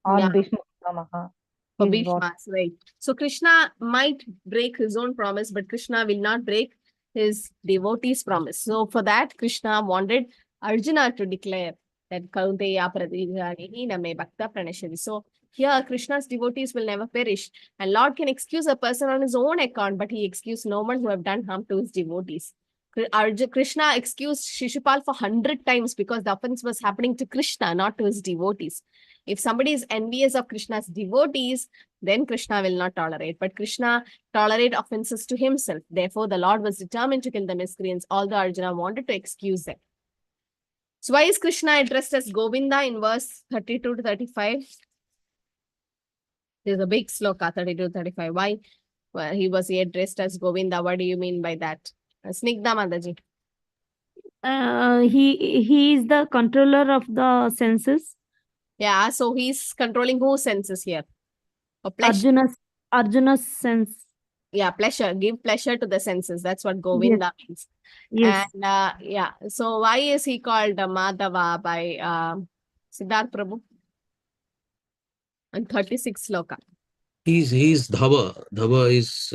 on Yeah. Bhishma Pitamaha. For He's what- Bhishmas, right? So Krishna might break his own promise, but Krishna will not break his devotees' promise. So for that, Krishna wanted Arjuna to declare that Kaunteya Pradijanihi Name Bhakta Pranashati. So here, Krishna's devotees will never perish. And Lord can excuse a person on his own account, but he excused no one who have done harm to his devotees. Krishna excused Shishupal for 100 times because the offense was happening to Krishna, not to his devotees. If somebody is envious of Krishna's devotees, then Krishna will not tolerate. But Krishna tolerate offenses to himself. Therefore, the Lord was determined to kill the miscreants, although Arjuna wanted to excuse them. So why is Krishna addressed as Govinda in verse 32 to 35? There's a big sloka, 32 to 35. Why? Well, he was addressed as Govinda. What do you mean by that? Snigdha Mataji. He is the controller of the senses. Yeah, so he's controlling whose senses here? Or pleasure. Arjuna's sense. Yeah, pleasure. Give pleasure to the senses. That's what Govinda means. Yes. And yeah, so why is he called Madhava by Siddharth Prabhu? And 36 sloka. He's Dhava. Dhava is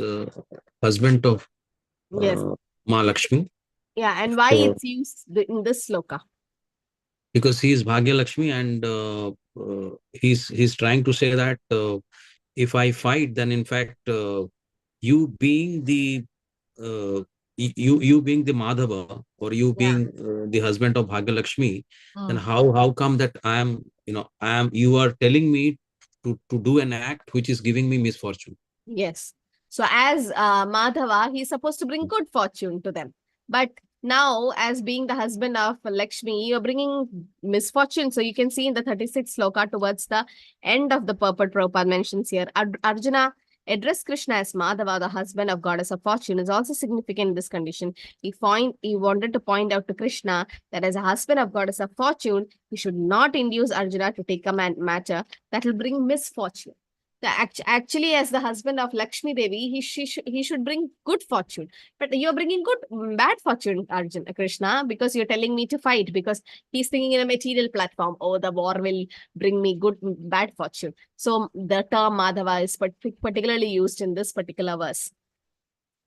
husband of Yes. Ma Lakshmi. Yeah, and why So- it's used in this sloka? Because he is Bhagya Lakshmi, and he's trying to say that if I fight, then in fact you being the you being the Madhava, or you being the husband of Bhagya Lakshmi, then how come that I am you are telling me to do an act which is giving me misfortune? Yes. So as Madhava, he's supposed to bring good fortune to them. But now, as being the husband of Lakshmi, you're bringing misfortune. So you can see in the 36th sloka towards the end of the purport Prabhupada mentions here, Arjuna addressed Krishna as Madhava, the husband of goddess of fortune, is also significant in this condition. He wanted to point out to Krishna that as a husband of goddess of fortune, he should not induce Arjuna to take a matter that will bring misfortune. Actually, as the husband of Lakshmi Devi, he should bring good fortune. But you're bringing bad fortune, Arjuna, Krishna, because you're telling me to fight, because he's thinking in a material platform. Oh, the war will bring me bad fortune. So the term Madhava is particularly used in this particular verse.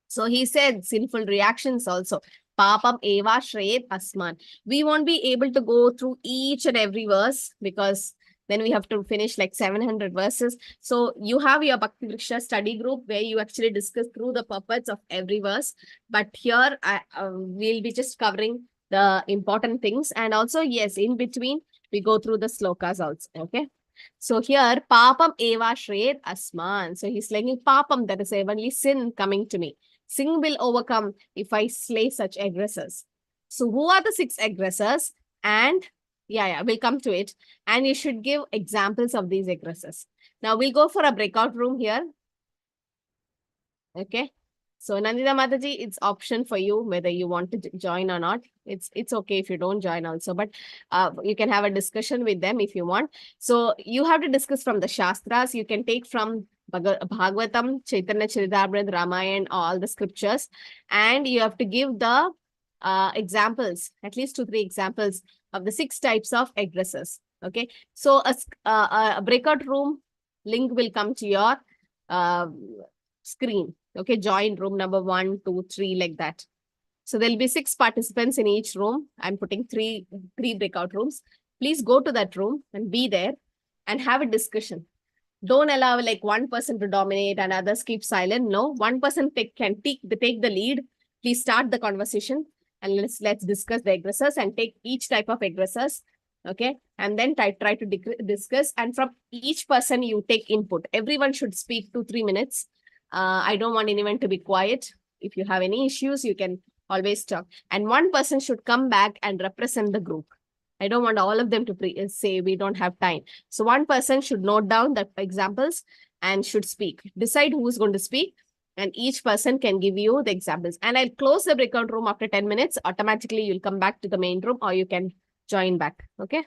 So he said sinful reactions also. Papam eva shreyet asman. We won't be able to go through each and every verse because then we have to finish like 700 verses. So you have your Bhakti Vriksha study group where you actually discuss through the purports of every verse. But here we'll be just covering the important things. And also, yes, in between, we go through the slokas also. Okay. So here, papam eva shreyet asman. So he's saying papam, that is only sin coming to me. Sin will overcome if I slay such aggressors. So who are the 6 aggressors? And we'll come to it. And you should give examples of these aggressors. Now we'll go for a breakout room here. Okay. So Nandita Mataji, it's option for you whether you want to join or not. It's okay if you don't join also, but you can have a discussion with them if you want. So you have to discuss from the Shastras. You can take from Bhagavatam, Chaitanya Charitamrita, Ramayana, all the scriptures, and you have to give the examples, at least 2-3 examples of the 6 types of aggressors. Okay, so a breakout room link will come to your screen. Okay, join room number 1, 2, 3, like that. So there'll be 6 participants in each room. I'm putting three breakout rooms. Please go to that room and be there and have a discussion. Don't allow like one person to dominate and others keep silent. No, one person can take the lead. Please start the conversation and let's discuss the aggressors and take each type of aggressors. Okay, and then try to discuss, and from each person you take input. Everyone should speak 2-3 minutes. I don't want anyone to be quiet. If you have any issues, you can always talk. And one person should come back and represent the group. I don't want all of them to say we don't have time. So one person should note down the examples and should speak. Decide who is going to speak, and each person can give you the examples. And I'll close the breakout room after 10 minutes. Automatically, you'll come back to the main room, or you can join back. Okay.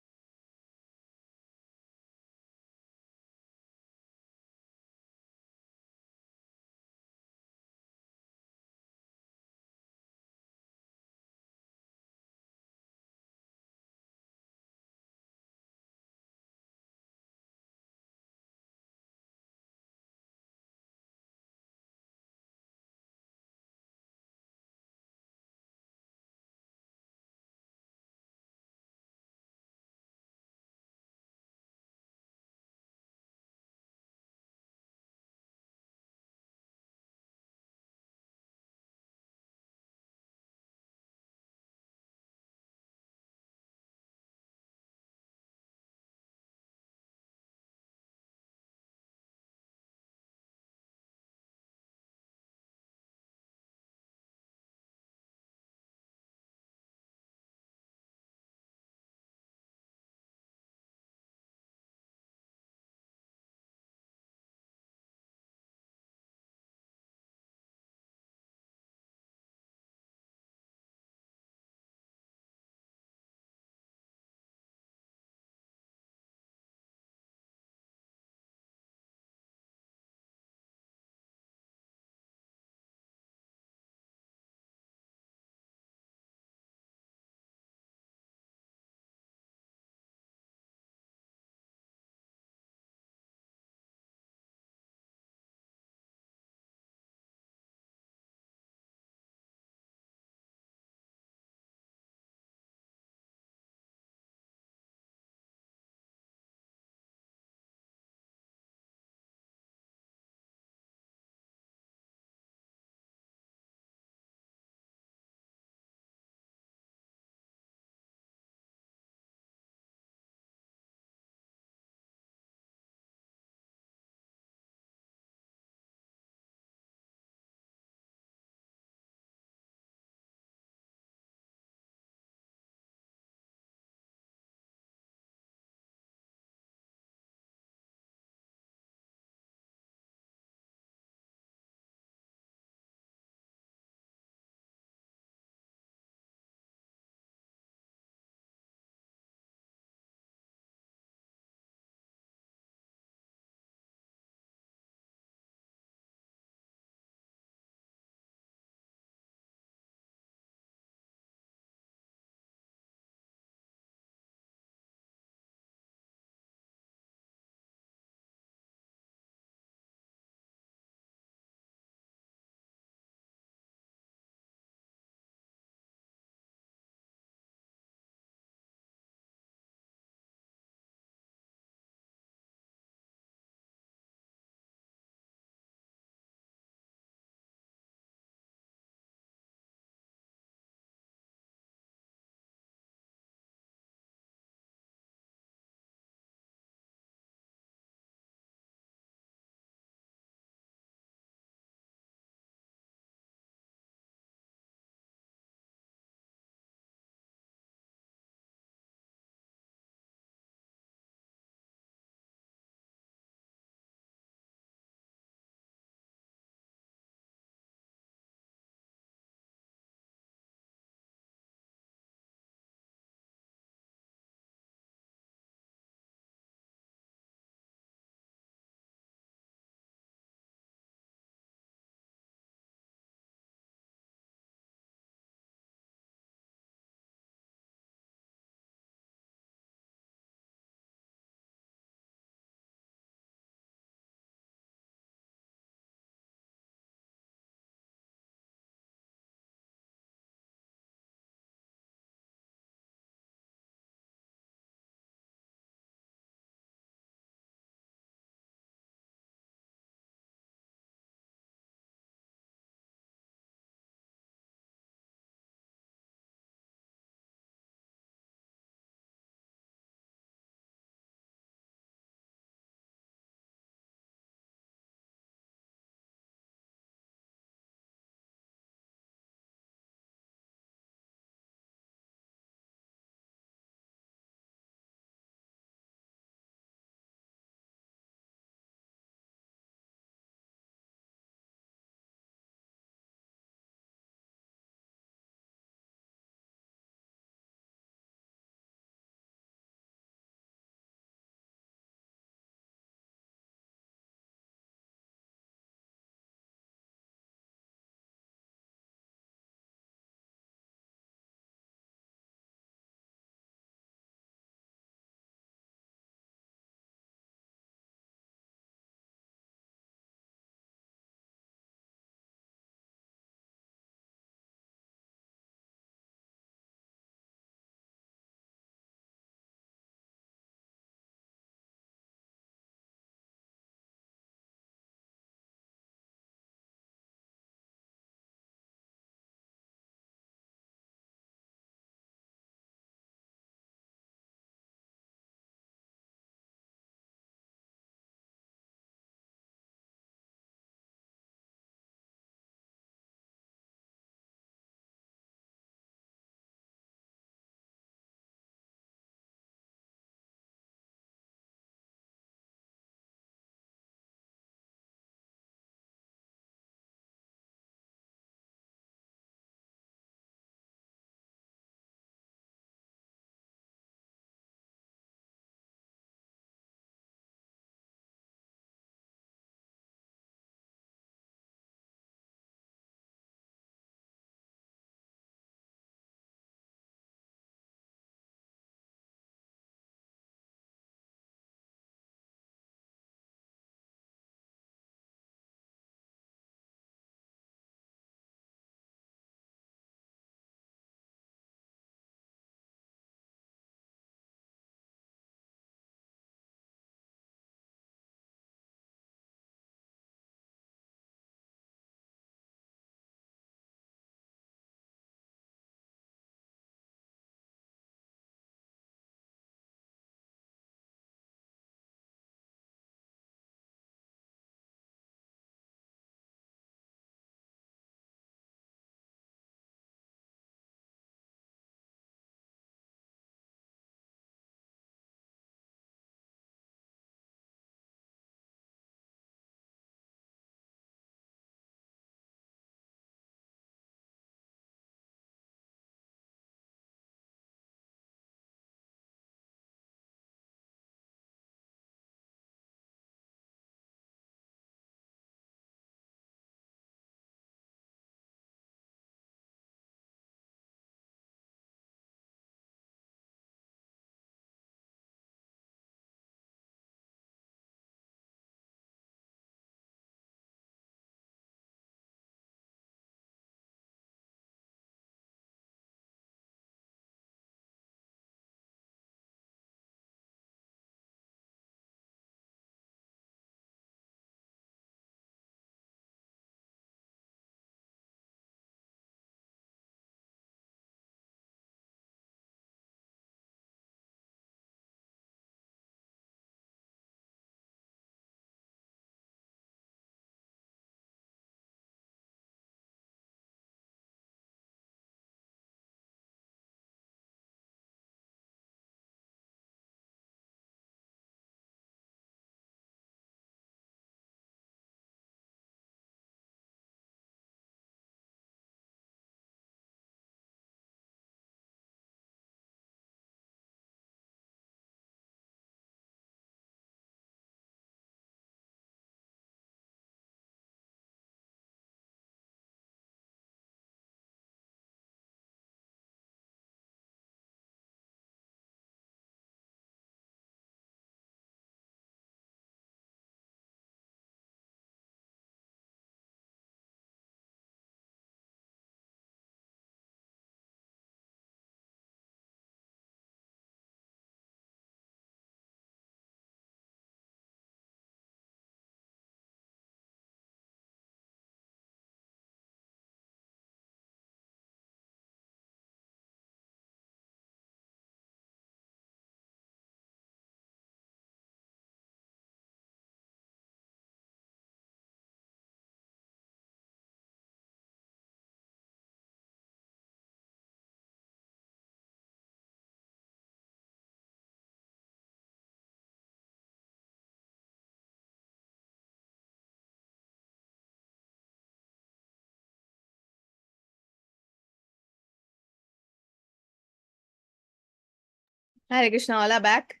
Hare Krishna, all are back.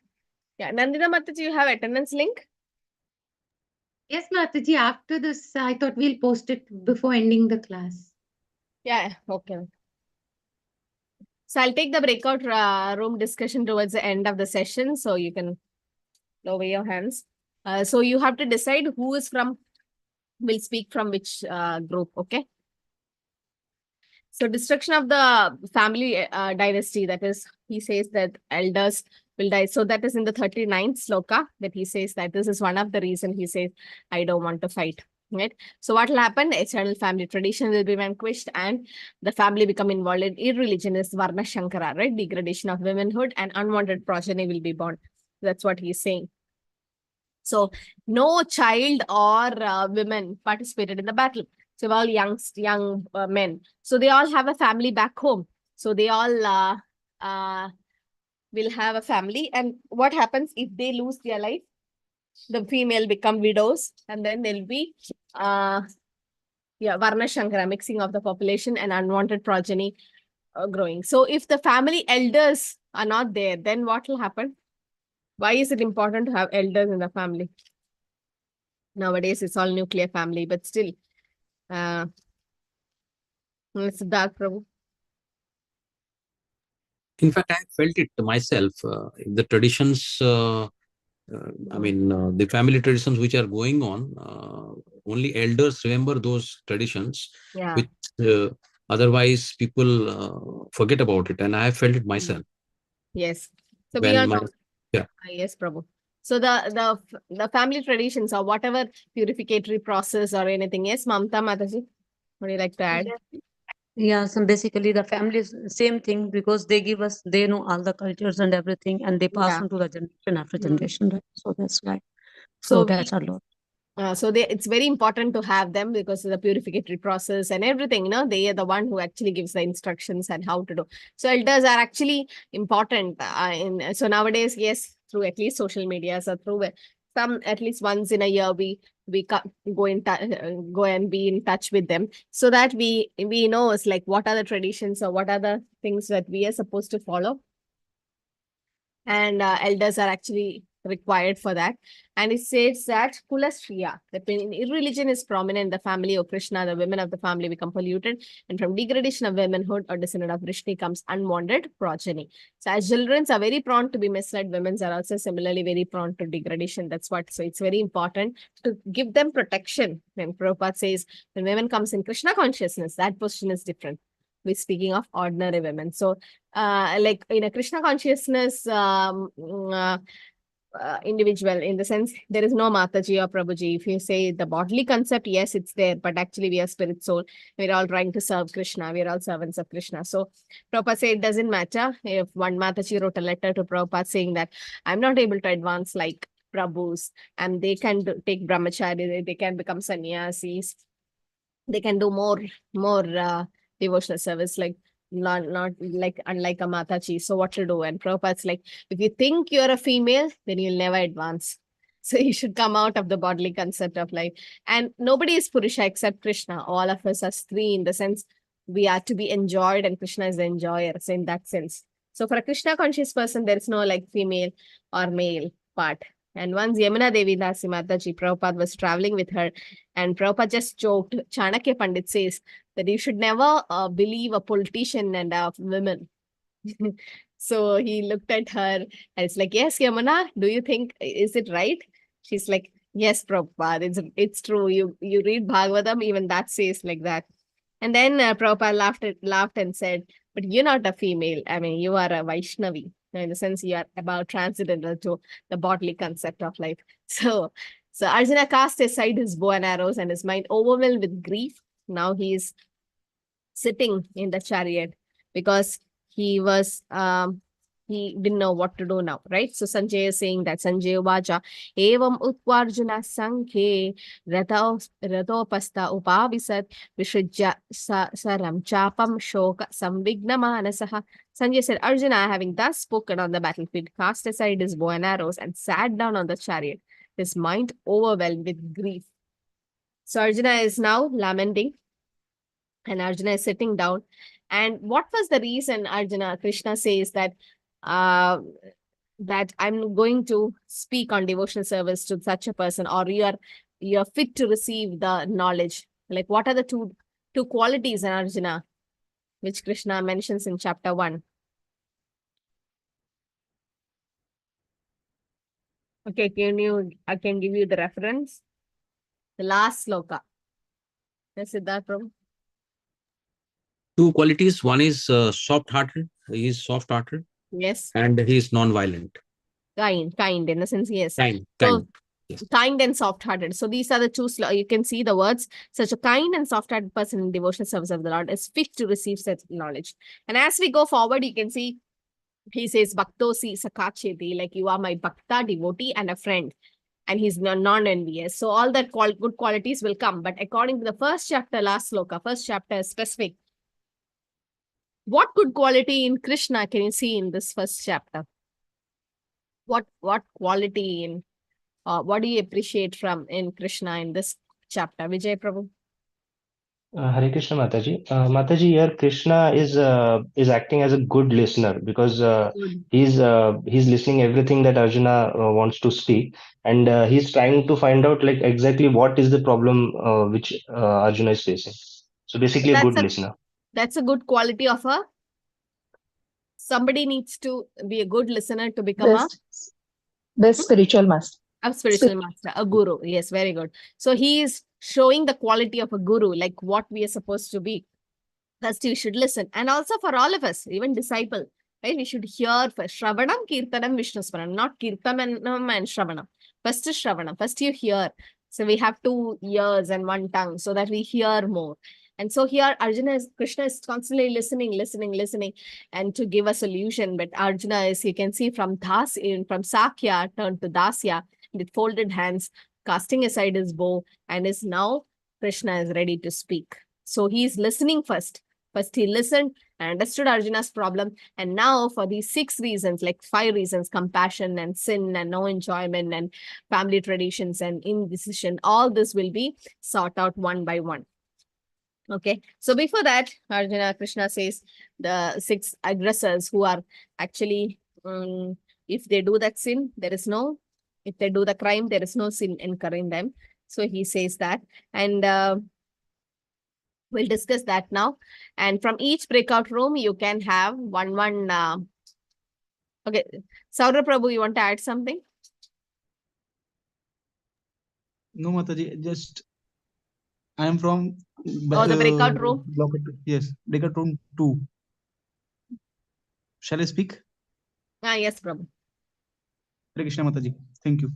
Yeah, Nandita Mataji, you have attendance link? Yes, Mataji, after this, I thought we'll post it before ending the class. Yeah, okay. So I'll take the breakout room discussion towards the end of the session, so you can lower your hands. So you have to decide who is from, will speak from which group, okay? So destruction of the family dynasty, that is, he says that elders will die. So that is in the 39th sloka that he says that this is one of the reason he says, I don't want to fight, right? So what will happen? Eternal family tradition will be vanquished and the family become involved in irreligion is Varna Shankara, right? Degradation of womanhood and unwanted progeny will be born. That's what he's saying. So no child or women participated in the battle. So all young men. So they all have a family back home. So they all will have a family. And what happens if they lose their life? The female become widows, and then there'll be Varna Shankara, mixing of the population and unwanted progeny growing. So if the family elders are not there, then what will happen? Why is it important to have elders in the family? Nowadays, it's all nuclear family, but still, it's dark, Prabhu. In fact, I felt it myself. The traditions, I mean, the family traditions which are going on, only elders remember those traditions, Yeah. which otherwise people forget about it. And I have felt it myself. Yes. So When we are my, yeah. Yes, Prabhu. So the family traditions or whatever purificatory process or anything. Yes, Mamta Mataji, would you like to add? Yeah, so basically the families, same thing, because they give us, they know all the cultures and everything, and they pass Yeah. on to the generation after generation, right? So that's why. So So that's a lot. it's very important to have them because of the purificatory process and everything, they are the one who actually gives the instructions and how to do. So elders are actually important. So nowadays, yes, through at least social media, so through some, at least once in a year, we go and be in touch with them so that we know it's like what are the traditions or what are the things that we are supposed to follow. And elders are actually required for that. And it says that Kulastriya, that when irreligion is prominent, the family of Krishna, the women of the family become polluted, and from degradation of womanhood or descendant of Vrishni comes unwanted progeny. So as children are very prone to be misled, women are also similarly very prone to degradation. That's what, so it's very important to give them protection. When Prabhupada says, when women comes in Krishna consciousness, that position is different. We're speaking of ordinary women. So like in a Krishna consciousness individual, in the sense there is no Mataji or Prabhuji. If you say the bodily concept, yes, it's there, but actually we are spirit soul. We're all trying to serve Krishna. We're all servants of Krishna. So Prabhupada said it doesn't matter if one Mataji wrote a letter to Prabhupada saying that I'm not able to advance like Prabhus, and they can take brahmachari, they can become sannyasis, they can do more devotional service, like not like unlike a Mataji. So what to do? And Prabhupada's like, if you think you're a female, then you'll never advance. So you should come out of the bodily concept of life. And nobody is Purusha except Krishna. All of us are Stri, in the sense we are to be enjoyed and Krishna is the enjoyer. So in that sense. So for a Krishna conscious person, there is no like female or male part. And once Yamuna Devi Dasi Mataji, Prabhupada was traveling with her, and Prabhupada just joked, Chanakya Pandit says that you should never believe a politician and a women. So he looked at her and it's like, yes, Yamuna, do you think, is it right? She's like, yes, Prabhupada, it's true. You read Bhagavatam, even that says like that. And then Prabhupada laughed and said, but you're not a female. I mean, you are a Vaishnavi. In the sense, you are about transcendental to the bodily concept of life. So Arjuna cast aside his bow and arrows and his mind overwhelmed with grief. Now he is sitting in the chariot because he didn't know what to do now, right? So Sanjay is saying that Sanjay Vaja, Evam Utvarjuna Sankhe Ratopasta Upavisat Vishujya Saram Chapam Shoka Samvigna Manasaha. Sanjay said, Arjuna, having thus spoken on the battlefield, cast aside his bow and arrows and sat down on the chariot, his mind overwhelmed with grief. So Arjuna is now lamenting, and Arjuna is sitting down. And what was the reason, Arjuna? Krishna says that that I'm going to speak on devotional service to such a person, or you're fit to receive the knowledge. Like, what are the two qualities in Arjuna, which Krishna mentions in chapter 1? Okay, I can give you the reference. The last sloka. Yes, Siddharth Prabhu. Two qualities. One is soft-hearted. He is soft-hearted. Yes. And he is non-violent. Kind in the sense, yes. Kind. Yes. Kind and soft-hearted. So these are the two. You can see the words. Such a kind and soft-hearted person in devotional service of the Lord is fit to receive such knowledge. And as we go forward, you can see he says, Bhaktosi sakacheti, like you are my bhakta, devotee, and a friend. And he's non-envious. So all that good qualities will come. But according to the first chapter, last sloka, first chapter is specific. What good quality in Krishna can you see in this first chapter? What quality in what do you appreciate from in Krishna in this chapter? Vijay Prabhu. Hare Krishna Mataji. Mataji, here Krishna is acting as a good listener because he's listening everything that Arjuna wants to speak, and he's trying to find out like exactly what is the problem which Arjuna is facing. So basically, a good listener. That's a good quality of somebody needs to be a good listener to become best spiritual master. A spiritual master, a guru. Yes, very good. So he is showing the quality of a guru, like what we are supposed to be. First, you should listen. And also for all of us, even disciple, right? We should hear first. Shravanam, Kirtanam, Vishnu Smaranam, not Kirtanam and Shravanam. First is Shravanam. First you hear. So we have 2 ears and 1 tongue so that we hear more. And so here Krishna is constantly listening, and to give a solution. But Arjuna is, you can see from Sakya turned to Dasya with folded hands, casting aside his bow, and is now Krishna is ready to speak. So he is listening first. First he listened and understood Arjuna's problem. And now for these 6 reasons, like 5 reasons, compassion and sin and no enjoyment and family traditions and indecision, all this will be sought out one by one. Okay, so before that, Krishna says the 6 aggressors who are actually, if they do that sin, if they do the crime, there is no sin incurring them. So he says that, and we'll discuss that now. And from each breakout room, you can have one. Okay, Saurabh Prabhu, you want to add something? No, Mataji, just I am from the breakout room. Yes, breakout room 2. Shall I speak? Yes, Prabhu. Hare Krishna Mataji. Thank you.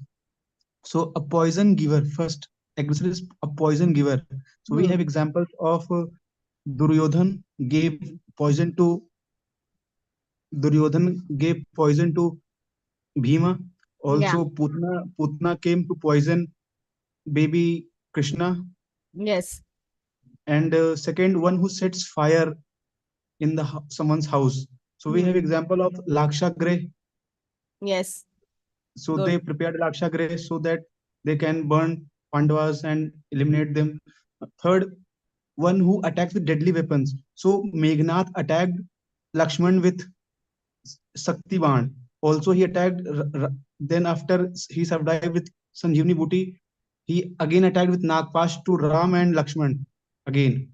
So a poison giver, first aggressor is a poison giver. So we have examples of Duryodhan gave poison to Bhima. Also, Putna came to poison baby Krishna. Yes. And second one who sets fire in someone's house. So we have example of Lakshagre. Yes. So they prepared Lakshagre so that they can burn Pandavas and eliminate them. Third, one who attacks with deadly weapons. So Meghnath attacked Lakshman with Saktiban. Also he attacked, then after he survived with Sanjeevani Booty, he again attacked with Nagpash to Ram and Lakshman again.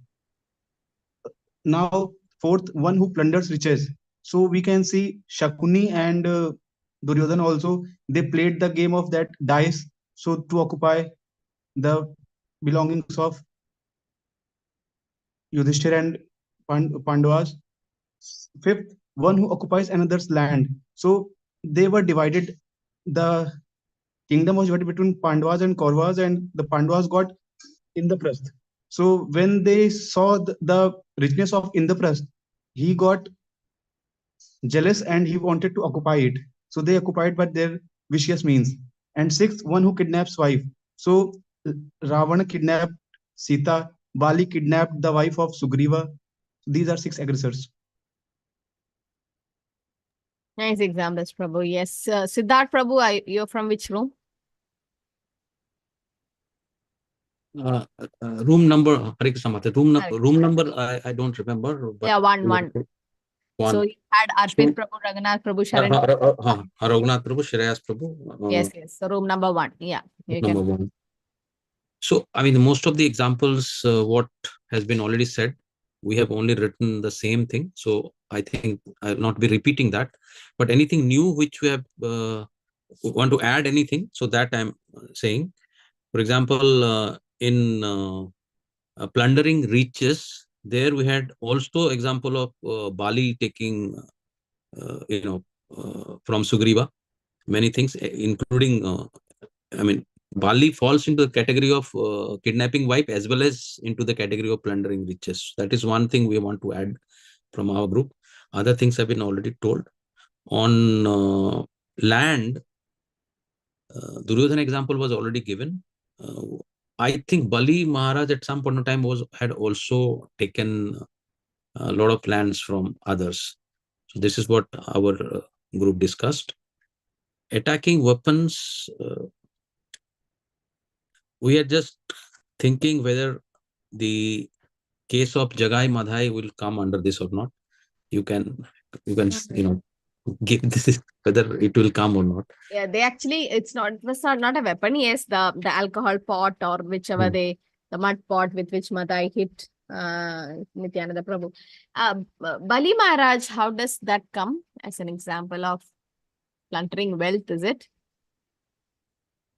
Now, fourth, one who plunders riches. So we can see Shakuni and Duryodhan also, they played the game of that dice, so to occupy the belongings of Yudhishthira and Pandavas. Fifth, one who occupies another's land. So they were divided, the kingdom was divided between Pandavas and Kauravas, and the Pandavas got Indraprastha. So when they saw the richness of Indraprastha, he got jealous and he wanted to occupy it. So they occupied by their vicious means. And sixth, one who kidnaps wife. So Ravana kidnapped Sita, Bali kidnapped the wife of Sugriva. These are 6 aggressors. Nice examples, Prabhu. Yes. Siddharth Prabhu, you're from which room? Room number, Hare Krishna Mata. Room number, I don't remember. But 1. So One. you had Arpit Prabhu, Raghunath Prabhu, Sharan. Raghunath Prabhu, Shreyas Prabhu. Yes. So room number 1. Yeah. You Number can. 1. So, I mean, most of the examples, what has been already said, we have only written the same thing. So I think I will not be repeating that. But anything new which we have want to add anything, so that I'm saying. For example, in plundering reaches, there we had also example of Bali taking, from Sugriva, many things, including, I mean, Bali falls into the category of kidnapping wife as well as into the category of plundering riches. That is one thing we want to add from our group. Other things have been already told. On land, Duryodhana example was already given. I think Bali Maharaj at some point of time had also taken a lot of lands from others. So this is what our group discussed. Attacking weapons, we are just thinking whether the case of Jagai Madhai will come under this or not. You can give this whether it will come or not. Yeah, they actually, it was not a weapon. Yes, the alcohol pot or whichever the mud pot with which Madai hit Nityananda Prabhu. Bali Maharaj, how does that come as an example of plundering wealth, is it?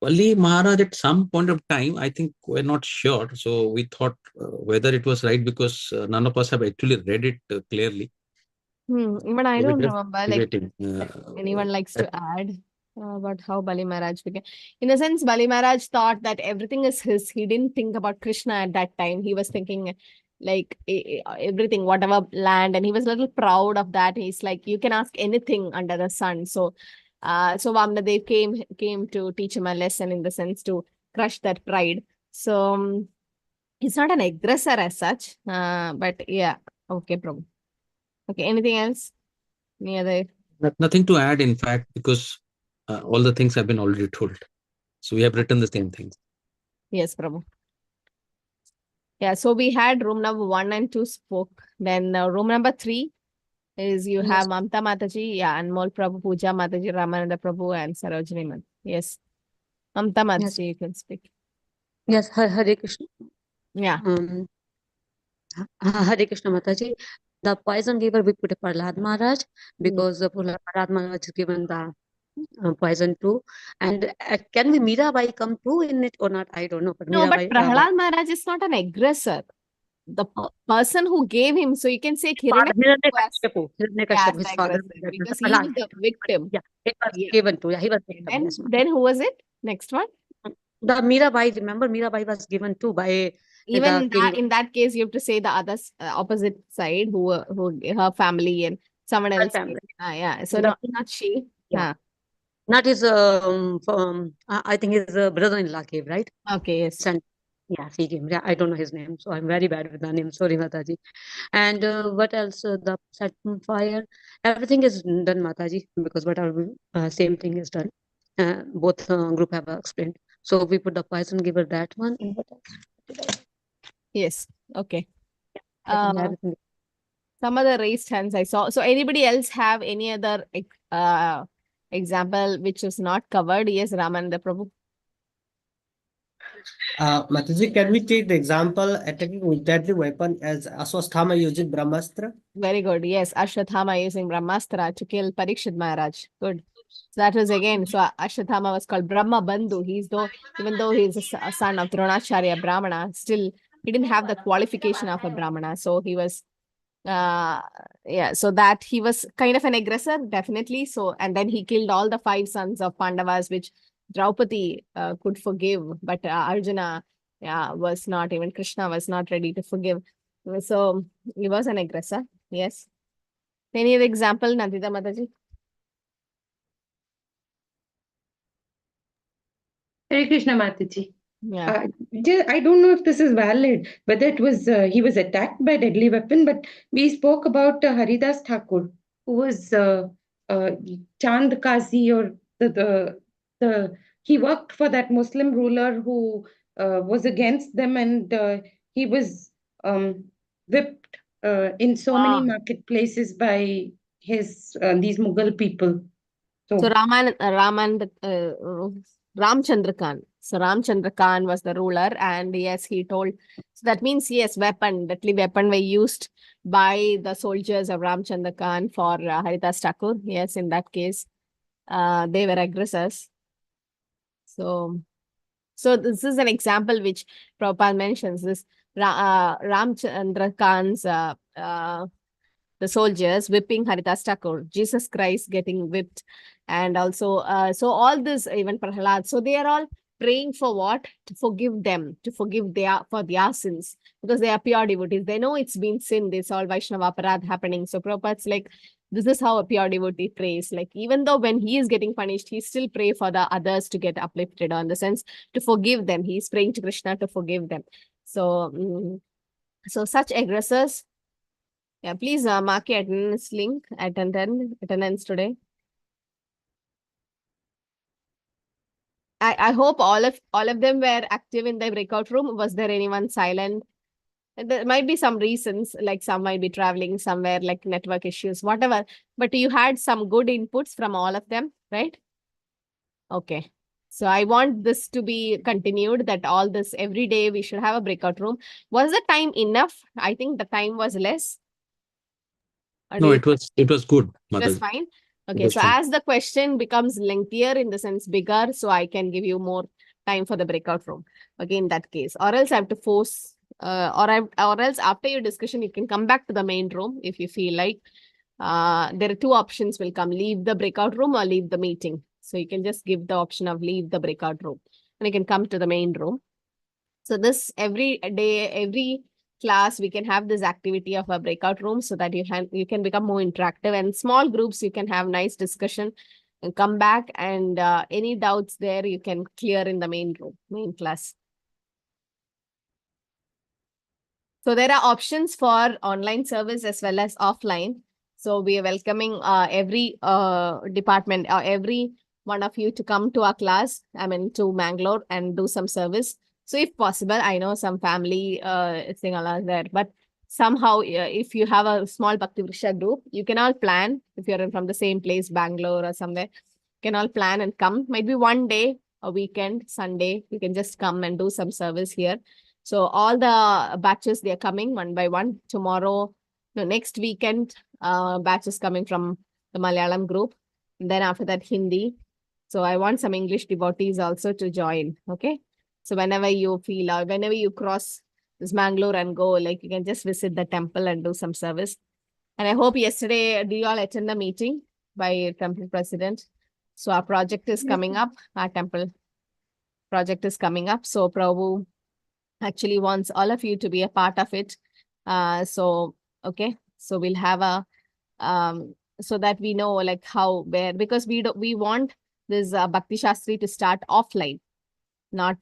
Bali Maharaj at some point of time, I think we're not sure. So we thought whether it was right, because none of us have actually read it clearly. Even I So don't we're just remember. Like, debating. anyone likes to add about how Bali Maharaj became? In a sense, Bali Maharaj thought that everything is his. He didn't think about Krishna at that time. He was thinking like everything, whatever land, and he was a little proud of that. He's like, you can ask anything under the sun. So Vamnadev came to teach him a lesson, in the sense to crush that pride. So he's not an aggressor as such, but yeah, okay, Prabhu. Okay, anything else? Any other? Nothing to add, in fact, because all the things have been already told. So we have written the same things. Yes, Prabhu. Yeah, so we had room number 1 and 2 spoke. Then room number 3 is you have Mamta Mataji, yeah, Anmol Prabhu, Puja Mataji, Ramananda Prabhu, and Sarojini Man. Yes. Mamta Mataji, you can speak. Yes, Hare Krishna. Yeah. Hare Krishna Mataji. The poison giver we put a Prahlad Maharaj, because Prahlad Maharaj is given the poison too. And can we Mirabai come too in it or not? I don't know. But No, but Mirabai, Prahlad Maharaj is not an aggressor. The person who gave him, so you can say Hiranyakashipu, his father. because he was the victim. Yeah, it was given to. Yeah, he was. Then who was it? Next one. The Mirabai. Remember, Mirabai was given too by even the king. in that case, you have to say the other opposite side, who her family and someone else. Yeah, so not she. Yeah. Not his. I think his brother-in-law gave, right? Okay. Yes. Yeah, he gave. Yeah, I don't know his name, so I'm very bad with the name. Sorry, Mataji. And what else? The set fire. Everything is done, Mataji, because whatever same thing is done. Both group have explained. So we put the poison giver, that one, and what else? Yes. Okay. Some other raised hands I saw. So anybody else have any other example which was not covered? Yes, Ramananda Prabhu. Mataji, can we take the example attacking with deadly weapon as Aswasthama using Brahmastra? Very good. Yes, Ashwathama using Brahmastra to kill Parikshit Maharaj. Good. So that was again, so Ashwathama was called Brahma Bandhu. Even though he's a son of Dronacharya Brahmana, still he didn't have the qualification of a Brahmana. So he was, so that he was kind of an aggressor, definitely. So, and then he killed all the 5 sons of Pandavas, which Draupadi could forgive, but Arjuna was not, even Krishna was not ready to forgive. So he was an aggressor. Yes. Any other example, Nandita Mataji? Hare Krishna Mataji. Yeah. I don't know if this is valid, whether it was he was attacked by deadly weapon, but we spoke about Haridas Thakur, who was Chand Kazi, or he worked for that Muslim ruler who was against them, and he was whipped in so many marketplaces by his these Mughal people. So Ramchandra Khan. So Ramchandra Khan was the ruler, and yes, he told. So that means yes, deadly weapon were used by the soldiers of Ramchandra Khan for Haridas Thakur. Yes, in that case, they were aggressors. So this is an example which Prabhupada mentions. This Ramchandra Khan's the soldiers whipping Haridas Thakur, Jesus Christ getting whipped, and also so all this, even Prahlad. So they are all praying for what? To forgive them, to forgive for their sins, because they are pure devotees. They know it's been sin. This all Vaishnava aparadh happening. So Prabhupada's like, this is how a pure devotee prays. Like, even though when he is getting punished, he still pray for the others to get uplifted, or in the sense to forgive them. He's praying to Krishna to forgive them. So so such aggressors. Yeah, please mark your attendance link, attendance today. I hope all of them were active in the breakout room. Was there anyone silent? There might be some reasons, like some might be traveling somewhere, like network issues, whatever. But you had some good inputs from all of them, right? Okay. So I want this to be continued, that all this every day we should have a breakout room. Was the time enough? I think the time was less. No, it was good, It was Mataji. fine. Okay, so fine. as the question becomes lengthier, in the sense bigger, so I can give you more time for the breakout room. Okay, in that case, or else I have to force, or else after your discussion, you can come back to the main room if you feel like. There are two options will come: leave the breakout room or leave the meeting. So you can just give the option of leave the breakout room, and you can come to the main room. So this every day, every class, we can have this activity of a breakout room, so that you can become more interactive, and small groups, you can have nice discussion and come back, and any doubts there you can clear in the main room, main class. So there are options for online service as well as offline. So we are welcoming every department, every one of you to come to our class, to Mangalore, and do some service. So if possible, I know some family thing are there, but somehow if you have a small Bhakti Vriksha group, you can all plan. If you're from the same place, Bangalore or somewhere, you can all plan and come. Maybe one day, a weekend, Sunday, you can just come and do some service here. So all the batches, they are coming one by one. Tomorrow, next weekend, batch is coming from the Malyalam group. And then after that, Hindi. So I want some English devotees also to join. Okay. So whenever you feel, or whenever you cross this Mangalore and go, like, you can just visit the temple and do some service. And I hope yesterday, do you all attend the meeting by temple president? So our project is coming up. Our temple project is coming up. So Prabhu actually wants all of you to be a part of it. Okay. So we'll have a, so that we know like how, where, because we want this Bhakti Shastri to start offline, not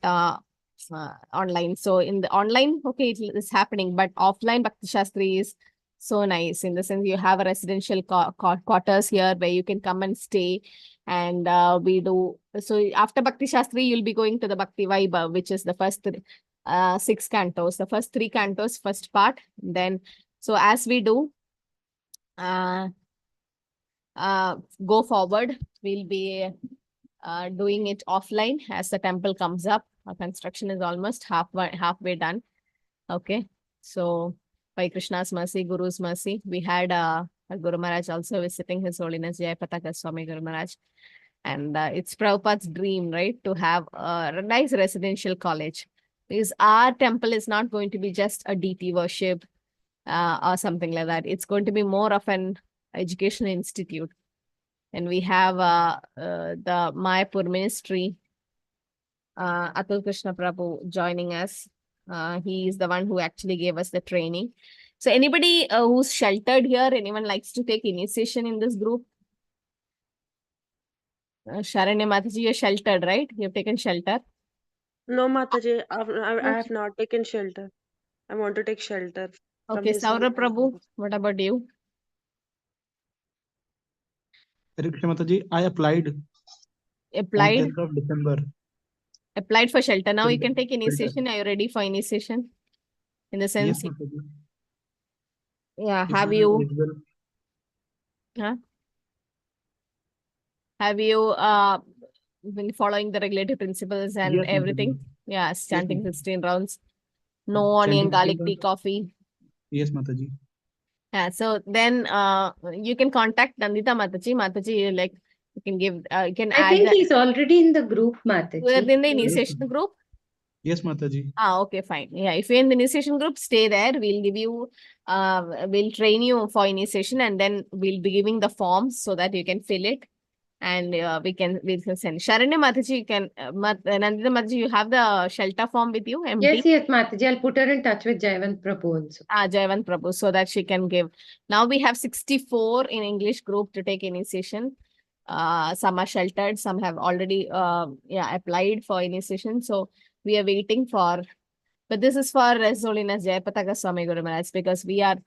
online. So in the online, okay, it's happening, but offline Bhakti Shastri is so nice, in the sense you have a residential quarters here where you can come and stay, and we do. So after Bhakti Shastri, you'll be going to the Bhakti Vaibhav, which is the first 6 cantos, the first 3 cantos, first part. Then, so as we do go forward, we'll be doing it offline as the temple comes up. Our construction is almost halfway done. Okay, so by Krishna's mercy, Guru's mercy, we had Guru Maharaj also visiting His Holiness Jayapataka Swami Guru Maharaj. And it's Prabhupada's dream, right, to have a nice residential college. Because our temple is not going to be just a deity worship or something like that. It's going to be more of an educational institute. And we have the Mayapur ministry, Atul Krishna Prabhu joining us. He is the one who actually gave us the training. So anybody who's sheltered here, anyone likes to take initiation in this group? Sharanya Mataji, you're sheltered, right? You've taken shelter? No, Mataji, I have not taken shelter. I want to take shelter. Okay, Saurabh Prabhu, what about you? Hare Krishna Mataji, I applied on Applied? 10th of December. Applied for shelter. Now you can take Shelter. initiation. Are you ready for initiation? In the sense, Yes, Mataji. Yeah, If have you you as well. huh? Have you been following the regulatory principles and Yes, everything? Mataji. Yeah, Yes, chanting Mataji. 16 rounds. No onion, Chanting 16 garlic tea, rounds. coffee. Yes, Mataji. Yeah, so then you can contact Nandita Mataji. Mataji, like you can give, you can I add think the he's already in the group, you're Mataji. in the Yes, initiation Mataji. group. Yes, Mataji. Okay, fine. Yeah, if you're in the initiation group, stay there. We'll give you, we'll train you for initiation, and then we'll be giving the forms so that you can fill it, and we can send. Sharanya Mataji, you can, Nandita Mataji, you have the shelter form with you, empty. Yes, Mataji. I'll put her in touch with Jayavant Prabhu also. Jayavant Prabhu, so that she can give. Now we have 64 in English group to take initiation. Some are sheltered, some have already applied for initiation. So we are waiting for, but this is for His Holiness Jayapataka Swami Guru Maharaj, because we are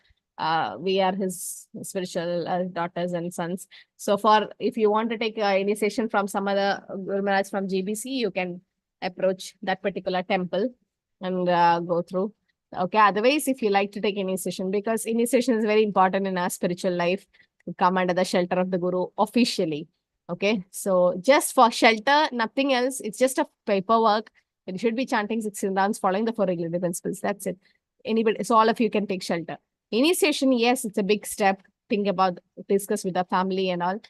his spiritual daughters and sons. So for, if you want to take initiation from some other Guru Maharaj from GBC, you can approach that particular temple and go through. Okay, otherwise, if you like to take initiation, because initiation is very important in our spiritual life, to come under the shelter of the Guru officially. Okay, so just for shelter, nothing else. It's just a paperwork. And you should be chanting 16 rounds, following the 4 regulatory principles. That's it. Anybody, so all of you can take shelter. Initiation, yes, it's a big step. Think about, discuss with the family and all.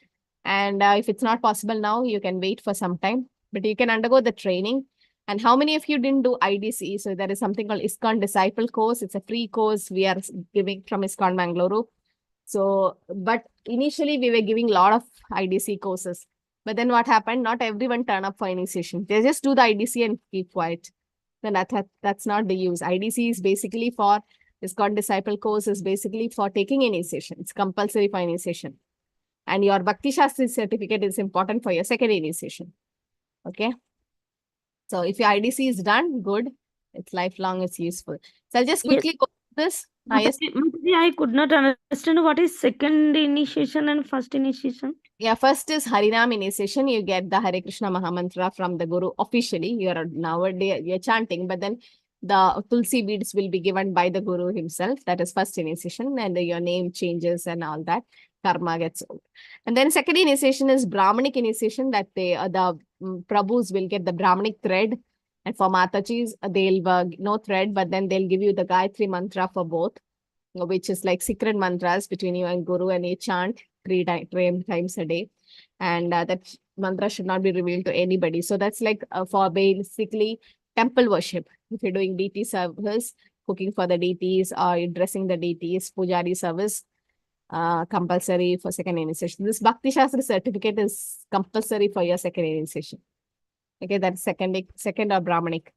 And if it's not possible now, you can wait for some time, but you can undergo the training. And how many of you didn't do IDC? So there is something called ISKCON Disciple Course. It's a free course we are giving from ISKCON Mangalore. So, but initially we were giving a lot of IDC courses. But then what happened? Not everyone turn up for initiation. They just do the IDC and keep quiet. Then that's not the use. IDC is basically for, ISKCON Disciple Course is basically for taking initiation. It's compulsory for initiation. And your Bhakti Shastri certificate is important for your second initiation. Okay. So if your IDC is done, good. It's lifelong, it's useful. So I'll just quickly go through this. Yes. Mataji, I could not understand what is second initiation and first initiation. Yeah, first is Harinam initiation. You get the Hare Krishna Mahamantra from the Guru officially. You're nowadays you're chanting, but then the Tulsi beads will be given by the Guru himself. That is first initiation, and your name changes and all that. Karma gets over. And then second initiation is Brahmanic initiation, that they the Prabhus will get the Brahmanic thread. And for Matajis, they'll no thread, but then they'll give you the Gayatri mantra for both, which is like secret mantras between you and Guru, and you chant three times a day. And that mantra should not be revealed to anybody. So that's like for basically temple worship. If you're doing deity service, cooking for the deities or dressing the deities, pujari service, compulsory for second initiation. This Bhakti Shastri certificate is compulsory for your second initiation. Okay, that's second or Brahmanic.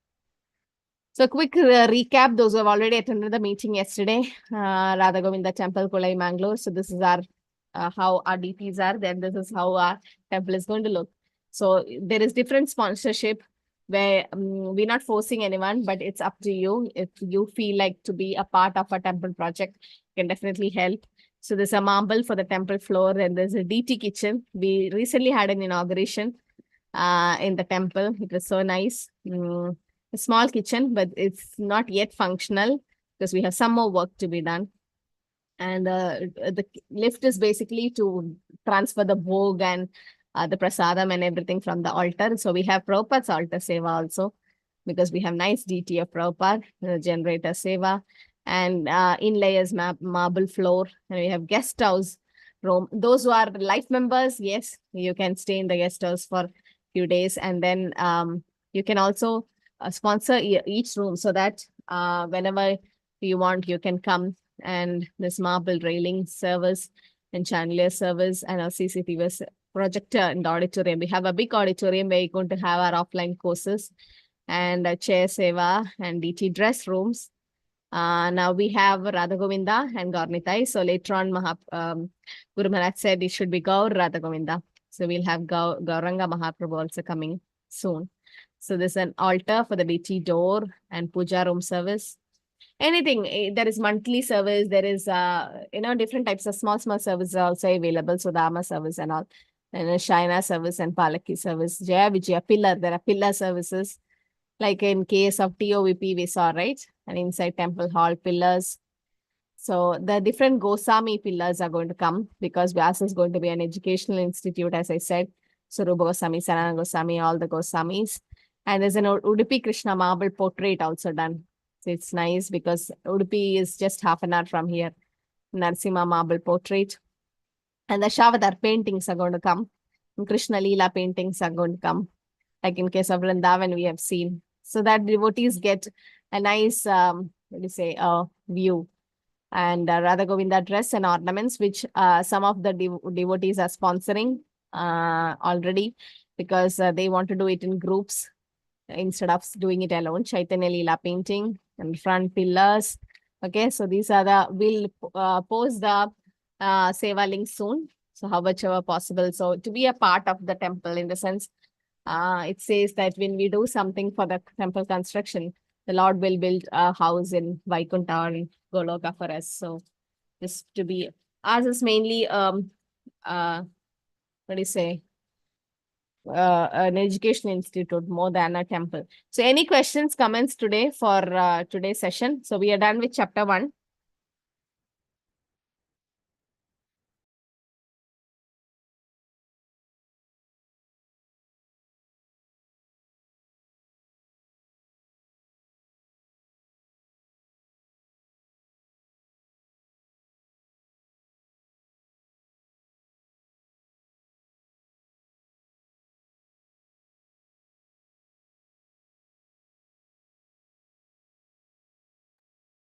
So quick recap, those who have already attended the meeting yesterday, Radha Govinda Temple, Kulai, Mangalore. So this is our how our deities are. Then this is how our temple is going to look. So there is different sponsorship where we're not forcing anyone, but it's up to you. If you feel like to be a part of a temple project, you can definitely help. So there's a marble for the temple floor, and there's a deity kitchen. We recently had an inauguration in the temple. It was so nice. A small kitchen, but it's not yet functional because we have some more work to be done. And the lift is basically to transfer the bhog and the prasadam and everything from the altar. So we have Prabhupada's altar seva also, because we have nice deity of Prabhupada, generator seva, and inlayers marble floor, and we have guest house room. Those who are life members, yes, you can stay in the guest house for a few days, and then you can also sponsor each room, so that whenever you want, you can come. And this marble railing service and chandelier service and our CCTV projector in the auditorium. We have a big auditorium where you're going to have our offline courses and a chair seva and DT dress rooms. Now we have Radha Govinda and Gaurnitai. So later on, Guru Maharaj said it should be Gaur Radha Govinda. So we'll have Gauranga Mahaprabhu also coming soon. So there's an altar for the DT door and puja room service. Anything, there is monthly service, there is different types of small services are also available. So Dharma service and all, and a Shaina service and Palaki service. Jaya Vijaya pillar, there are pillar services, like in case of TOVP we saw, right? And inside temple hall pillars. So the different Goswami pillars are going to come because Vyasa is going to be an educational institute, as I said. So Rupa Goswami, Sanatana Goswami, all the Goswamis. And there's an Udupi Krishna marble portrait also done. So it's nice because Udupi is just half an hour from here. Narasimha marble portrait. And the Shavadar paintings are going to come. Krishna Leela paintings are going to come. Like in case of Vrindavan, we have seen. So that devotees get a nice, view. And Radha Govinda dress and ornaments, which some of the devotees are sponsoring already because they want to do it in groups instead of doing it alone. Chaitanya Leela painting and front pillars. Okay, so these are the, we'll post the Seva link soon. So how much ever possible. So to be a part of the temple, in the sense, it says that when we do something for the temple construction, the Lord will build a house in Vaikuntha or in Goloka for us. So just to be, ours is mainly, what do you say? An education institute more than a temple. So any questions, comments today for today's session? So we are done with chapter 1.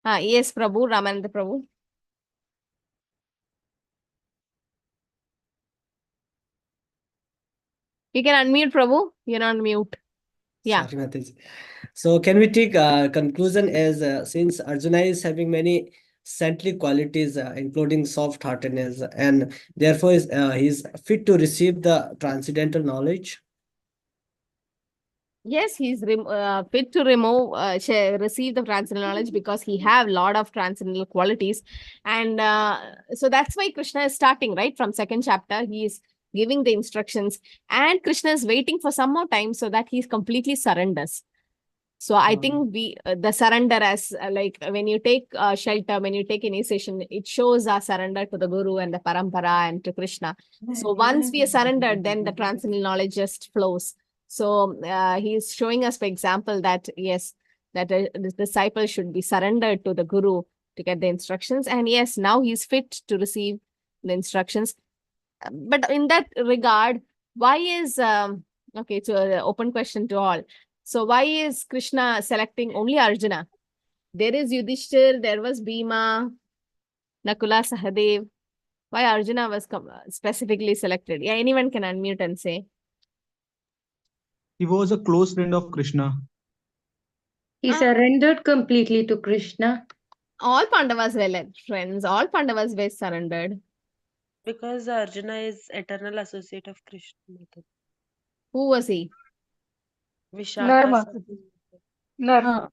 Yes, Prabhu, Ramananda Prabhu. You can unmute, Prabhu. You're on mute. Yeah. Sorry, Mataji. So can we take conclusion as since Arjuna is having many saintly qualities, including soft-heartedness, and therefore he is fit to receive the transcendental knowledge? Yes, he's fit to receive the transcendental knowledge because he have a lot of transcendental qualities. And so that's why Krishna is starting, right? From second chapter, he is giving the instructions and Krishna is waiting for some more time so that he completely surrenders. So I think the surrender as like when you take shelter, when you take initiation, it shows our surrender to the Guru and the Parampara and to Krishna. So once we are surrendered, then the transcendental knowledge just flows. So he's showing us, for example, that yes, that the disciple should be surrendered to the Guru to get the instructions. And yes, now he's fit to receive the instructions. But in that regard, why is, okay, so open question to all. So why is Krishna selecting only Arjuna? There is Yudhishthir, there was Bhima, Nakula, Sahadev. Why Arjuna was specifically selected? Yeah, anyone can unmute and say. He was a close friend of Krishna. He surrendered completely to Krishna. All Pandavas were like friends. All Pandavas were surrendered. Because Arjuna is eternal associate of Krishna. Who was he? Vishaka. Narayana.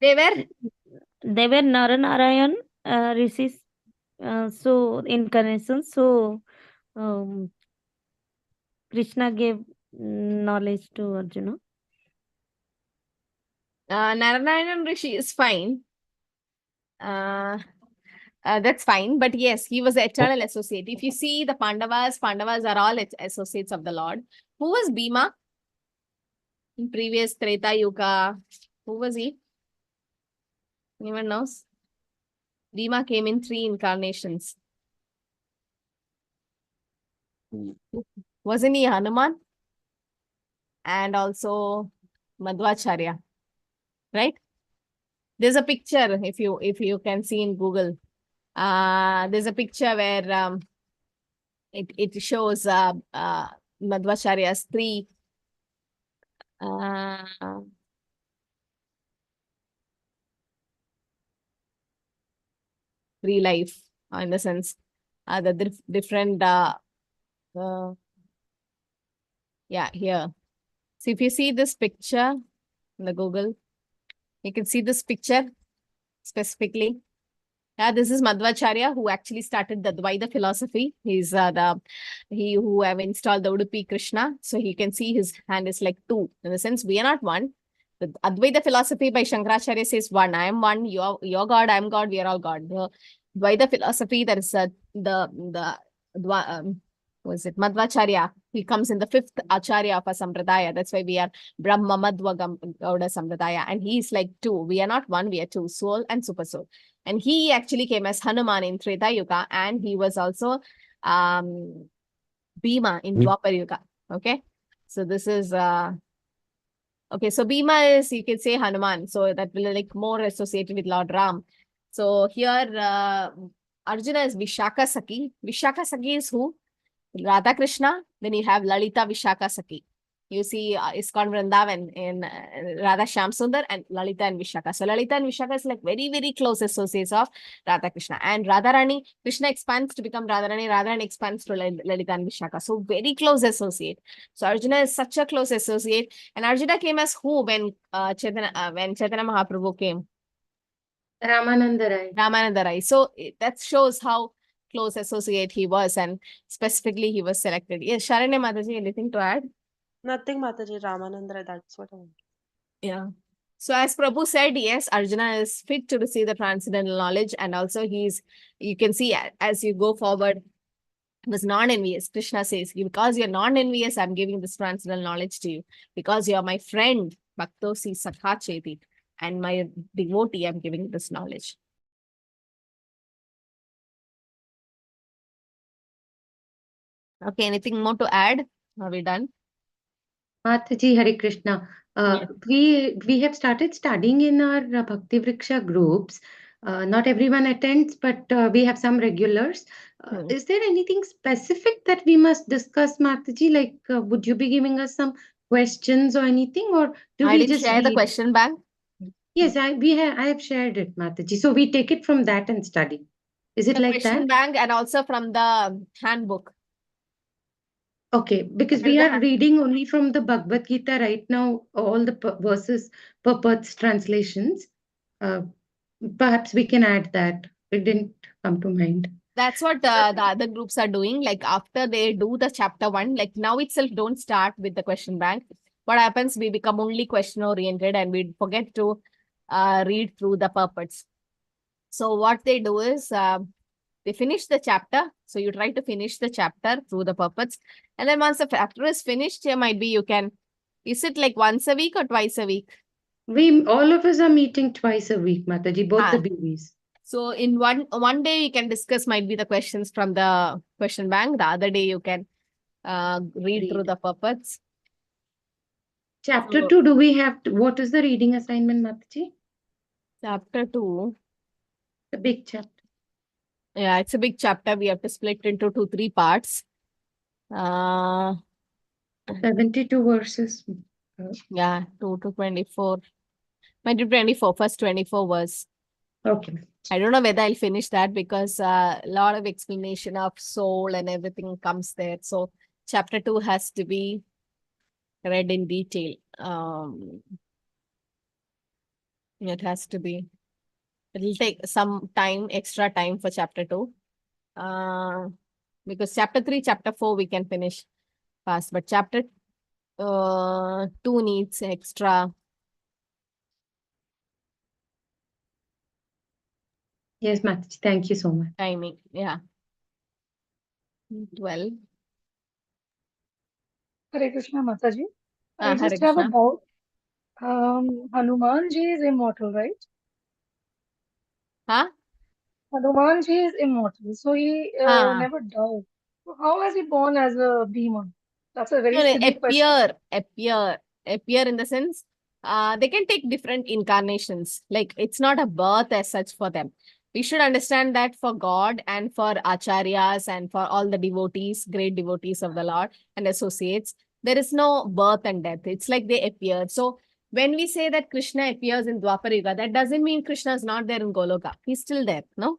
They were Naranarayan rishis. So incarnation. So Krishna gave knowledge to Arjuna. Narayana Rishi is fine. That's fine. But yes, he was the eternal associate. If you see the Pandavas are all associates of the Lord. Who was Bhima? In previous Treta Yuga, who was he? Anyone knows? Bhima came in 3 incarnations. Wasn't he Hanuman? And also Madhvacharya, right? There's a picture, if you can see in Google. There's a picture where it shows Madhvacharya's 3 life, in the sense the different yeah, here. So if you see this picture in the Google, you can see this picture specifically. Yeah, this is Madhvacharya, who actually started the Dvaita philosophy. He's he who have installed the Udupi Krishna. So you can see his hand is like 2. In the sense, we are not one. The Advaita philosophy by Shankaracharya says one. I am one. You're God. I am God. We are all God. The Advaita philosophy, there is was it Madhvacharya? He comes in the fifth Acharya of a Sampradaya. That's why we are Brahma Madhva Gauda Sampradaya. And he's like two. We are not one, we are two, soul and super soul. And he actually came as Hanuman in Treta Yuga, and he was also Bhima in Dwapar Yuga. Okay. So this is okay. So Bhima is, you can say, Hanuman. So that will like more associated with Lord Ram. So here Arjuna is Vishaka Saki. Vishaka Saki is who? Radha Krishna. Then you have Lalita Vishaka Saki. You see ISKCON Vrindavan in Radha Shyam Sundar and Lalita and Vishaka. So Lalita and Vishaka is like very, very close associates of Radha Krishna. And Radharani, Krishna expands to become Radharani, Radharani expands to Lalita and Vishaka. So very close associate. So Arjuna is such a close associate. And Arjuna came as who when Chaitanya Mahaprabhu came? Ramananda Rai. Ramananda Rai. So that shows how close associate he was, and specifically he was selected. Yes, Sharanya Mataji, anything to add? Nothing, Mataji. Ramananda, that's what I want. Yeah. So as Prabhu said, yes, Arjuna is fit to receive the transcendental knowledge, and also he's, you can see as you go forward, was non-envious. Krishna says, because you're non-envious, I'm giving this transcendental knowledge to you. Because you're my friend, Bhaktosi Sakha Cheti, and my devotee, I'm giving this knowledge. Okay, anything more to add? Are we done? Mataji, Hare Krishna. We have started studying in our Bhakti Vriksha groups. Not everyone attends, but we have some regulars. Is there anything specific that we must discuss, Mataji? Like, would you be giving us some questions or anything, or do we just share the read? question bank? Yes, I have shared it, Mataji. So we take it from that and study. Is it The like question that? bank and also from the handbook. Okay, because There we is a are reading only from the Bhagavad Gita right now, all the verses, purports, translations. Perhaps we can add that. It didn't come to mind. That's what the other groups are doing. Like after they do the chapter 1, like now itself, don't start with the question bank. What happens? We become only question oriented and we forget to read through the purports. So what they do is they finish the chapter. So you try to finish the chapter through the purports. And then once the chapter is finished, there might be, you can, is it like once a week or twice a week? All of us are meeting twice a week, Mataji, both the BVs. So in one day you can discuss might be the questions from the question bank. The other day you can read through the purports. Chapter 2, do we have to, what is the reading assignment, Mataji? Chapter 2. The big chapter. Yeah, it's a big chapter. We have to split into 2-3 parts. 72 verses. Yeah, 2 to 24. Might be 24, first 24 verse. Okay. I don't know whether I'll finish that because a lot of explanation of soul and everything comes there. So chapter 2 has to be read in detail. It has to be. It'll take some time, extra time for chapter 2. Because chapter 3, chapter 4 we can finish fast. But chapter 2 needs extra. Yes, Mataji, thank you so much. Timing, yeah. 12. Hare Krishna, Mataji. I Hare just have a Krishna. doubt. Hanumanji is immortal, right? Huh? Hanumanji is immortal, so he never died. So how was he born as a Bhima? That's a very silly question. Appear in the sense, they can take different incarnations. Like it's not a birth as such for them. We should understand that for God and for acharyas and for all the devotees, great devotees of the Lord and associates, there is no birth and death. It's like they appear. So when we say that Krishna appears in Dwapar Yuga, that doesn't mean Krishna is not there in Goloka. He's still there, no?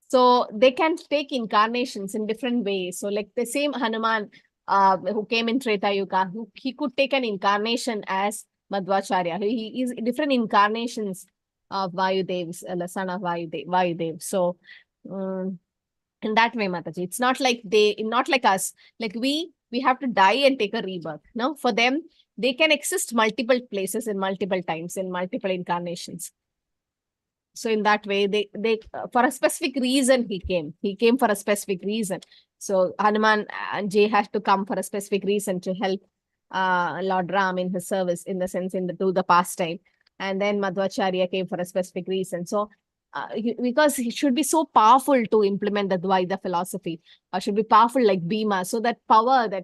So they can take incarnations in different ways. So like the same Hanuman who came in Treta Yuga, he could take an incarnation as Madhvacharya. He is different incarnations of Vayudev, the son of Vayudev. So in that way, Mataji, it's not like not like us. Like we have to die and take a rebirth. No, for them, they can exist multiple places in multiple times, in multiple incarnations. So in that way, they for a specific reason he came. He came for a specific reason. So Hanuman and Jay had to come for a specific reason to help Lord Ram in his service, in the sense to the pastime. And then Madhvacharya came for a specific reason. So because he should be so powerful to implement the Dvaita philosophy, or should be powerful like Bhima. So that power that,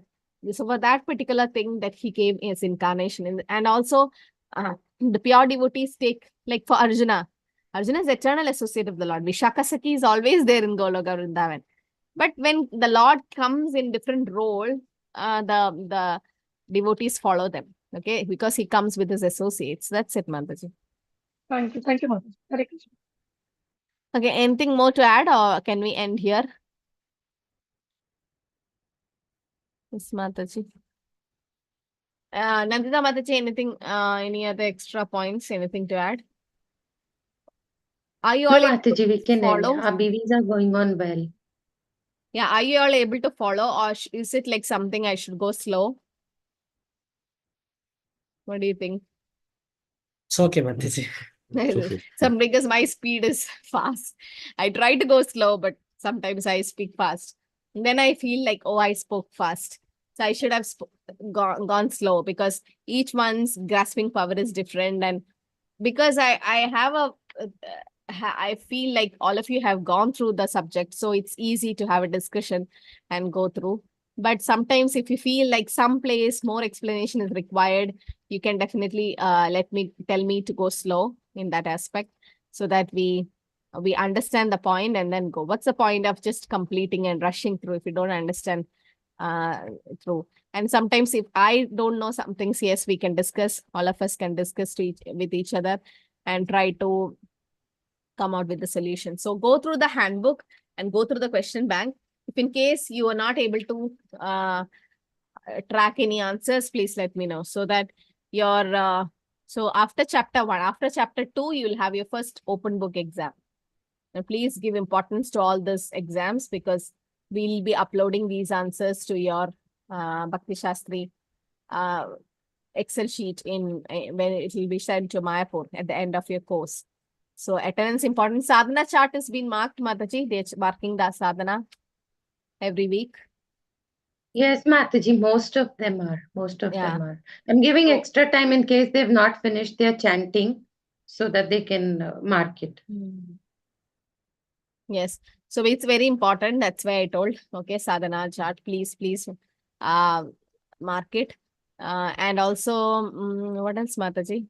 so for that particular thing that he came as incarnation. And also the pure devotees take, like for Arjuna. Arjuna is eternal associate of the Lord. Vishakasaki is always there in Goloka Vrindavan. But when the Lord comes in different role, the devotees follow them. Okay, because he comes with his associates. That's it, Mataji. Thank you, Mataji. Hare Krishna. Okay, anything more to add, or can we end here? Yes, Mataji. Nandita Mataji, anything, any other extra points, anything to add? Are you all able Mataji, we to can end. follow? Our BVs are going on well. Yeah, are you all able to follow, or is it like something I should go slow? What do you think? It's okay, Mataji. Some, because my speed is fast. I try to go slow, but sometimes I speak fast. And then I feel like, oh, I spoke fast. So I should have gone slow, because each one's grasping power is different. And because I have I feel like all of you have gone through the subject, so it's easy to have a discussion and go through. But sometimes if you feel like some place more explanation is required, you can definitely tell me to go slow in that aspect, so that we understand the point and then go. What's the point of just completing and rushing through if you don't understand through? And sometimes if I don't know some things, yes, we can discuss. All of us can discuss with each other and try to come out with the solution. So go through the handbook and go through the question bank. If in case you are not able to track any answers, please let me know, so that your so after chapter 1, after chapter 2, you will have your first open book exam. Now please give importance to all these exams, because we'll be uploading these answers to your Bhakti Shastri Excel sheet when it will be sent to Mayapur at the end of your course. So attendance important. Sadhana chart has been marked, Mataji. They're marking the sadhana every week. Yes, Mataji, most of them are. I'm giving extra time in case they've not finished their chanting, so that they can mark it. Yes. So it's very important. That's why I told, okay, sadhana chart, please mark it. And also, what else, Mataji?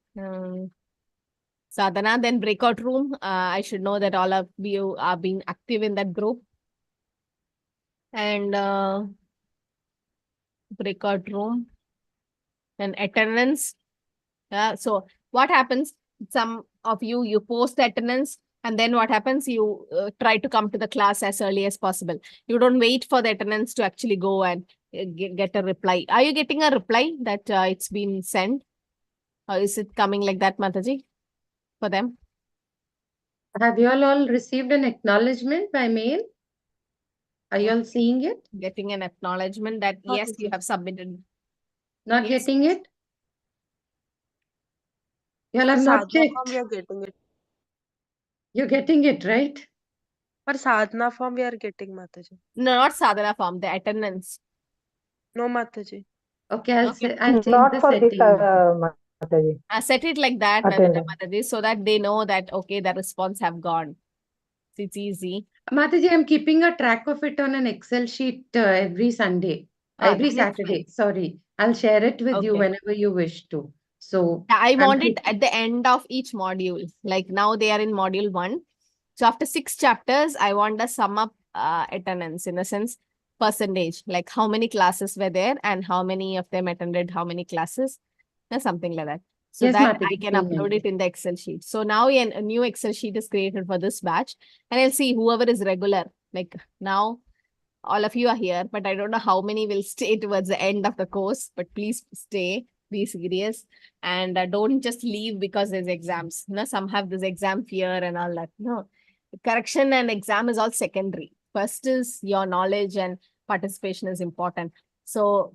Sadhana, then breakout room. I should know that all of you are being active in that group. And breakout room and attendance. So what happens? Some of you post the attendance, and then what happens? You try to come to the class as early as possible. You don't wait for the attendance to actually go and get a reply. Are you getting a reply that it's been sent? Or is it coming like that, Mataji, for them? Have you all received an acknowledgement by mail? Are you all seeing it? Getting an acknowledgement that yes, you have submitted. Not getting it? You all For have not sadhana checked. form, we are getting it. You're getting it, right? For sadhana form, we are getting, Mataji. No, not sadhana form, the attendance. No, Mataji. Okay, I'll change Not the for this, setting. Mataji. Set it like that, Attendance. Mataji, so that they know that, okay, the response have gone. So it's easy. Mataji, I'm keeping a track of it on an Excel sheet every Sunday. Every Saturday, sorry. I'll share it with you whenever you wish to. So I want it at the end of each module. Like now they are in module 1. So after 6 chapters, I want the sum up attendance, in a sense, percentage, like how many classes were there and how many of them attended how many classes, or something like that. So yes, that Mataji, I can upload it in the Excel sheet. So now a new Excel sheet is created for this batch, and I'll see whoever is regular. Like now, all of you are here, but I don't know how many will stay towards the end of the course. But please stay, be serious, and don't just leave because there's exams. No, some have this exam fear and all that. No, correction and exam is all secondary. First is your knowledge and participation is important. So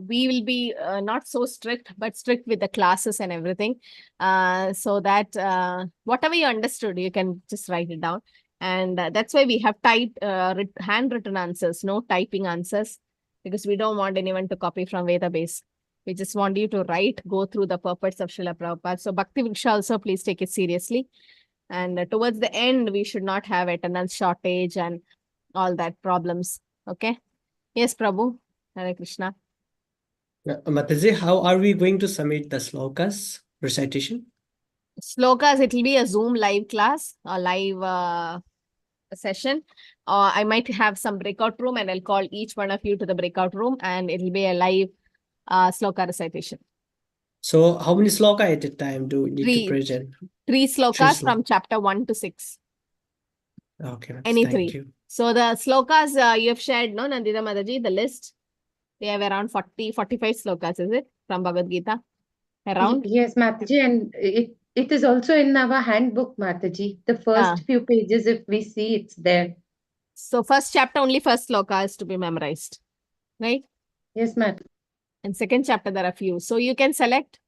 we will be not so strict, but strict with the classes and everything. So that whatever you understood, you can just write it down. And that's why we have handwritten answers, no typing answers, because we don't want anyone to copy from database. We just want you to write, go through the purports of Srila Prabhupada. So Bhakti Vriksha also, please take it seriously. And towards the end, we should not have attendance shortage and all that problems. Okay. Yes, Prabhu. Hare Krishna. Mataji, how are we going to submit the slokas recitation? Slokas, it will be a Zoom live class, a live session. I might have some breakout room and I'll call each one of you to the breakout room and it will be a live sloka recitation. So how many sloka at a time do we need to present? 3 slokas from chapter 1 to 6. Okay, Any thank 3. you. So the slokas you have shared, no, Nandita Mataji, the list. They have around 40, 45 slokas, is it? From Bhagavad Gita? Around? Yes, Mataji, and it is also in our handbook, Mataji. The first few pages, if we see, it's there. So first chapter, only first sloka is to be memorized, right? Yes, ma'am. And second chapter, there are few. So you can select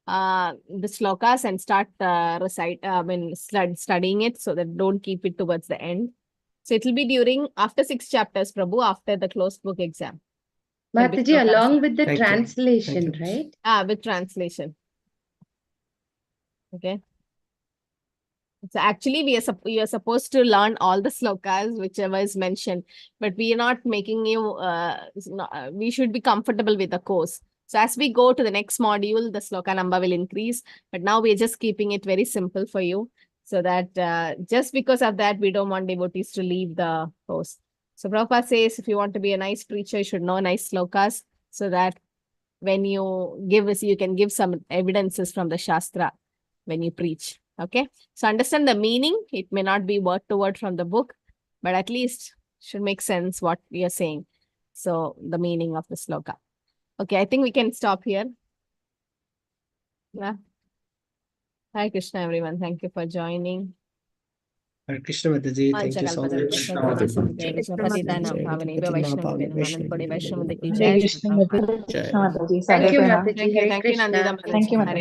the slokas and start studying it, so that don't keep it towards the end. So it will be after 6 chapters, Prabhu, after the closed book exam. Mataji, along with the translation, right? With translation. Okay. So actually, we are supposed to learn all the slokas, whichever is mentioned, but we are not making you. We should be comfortable with the course. So as we go to the next module, the sloka number will increase. But now we are just keeping it very simple for you, so that just because of that, we don't want devotees to leave the course. So Prabhupada says, if you want to be a nice preacher, you should know nice slokas, so that when you give us, you can give some evidences from the Shastra when you preach. Okay. So understand the meaning. It may not be word to word from the book, but at least should make sense what we are saying. So the meaning of the sloka. Okay, I think we can stop here. Yeah. Hare Krishna, everyone. Thank you for joining. Hare Krishna, Mataji. Thank you so much. Hare Krishna Mataji. Thank you, Mataji. Hare Thank you, Krishna. Nandita Mataji. Thank you, Hare Mataji.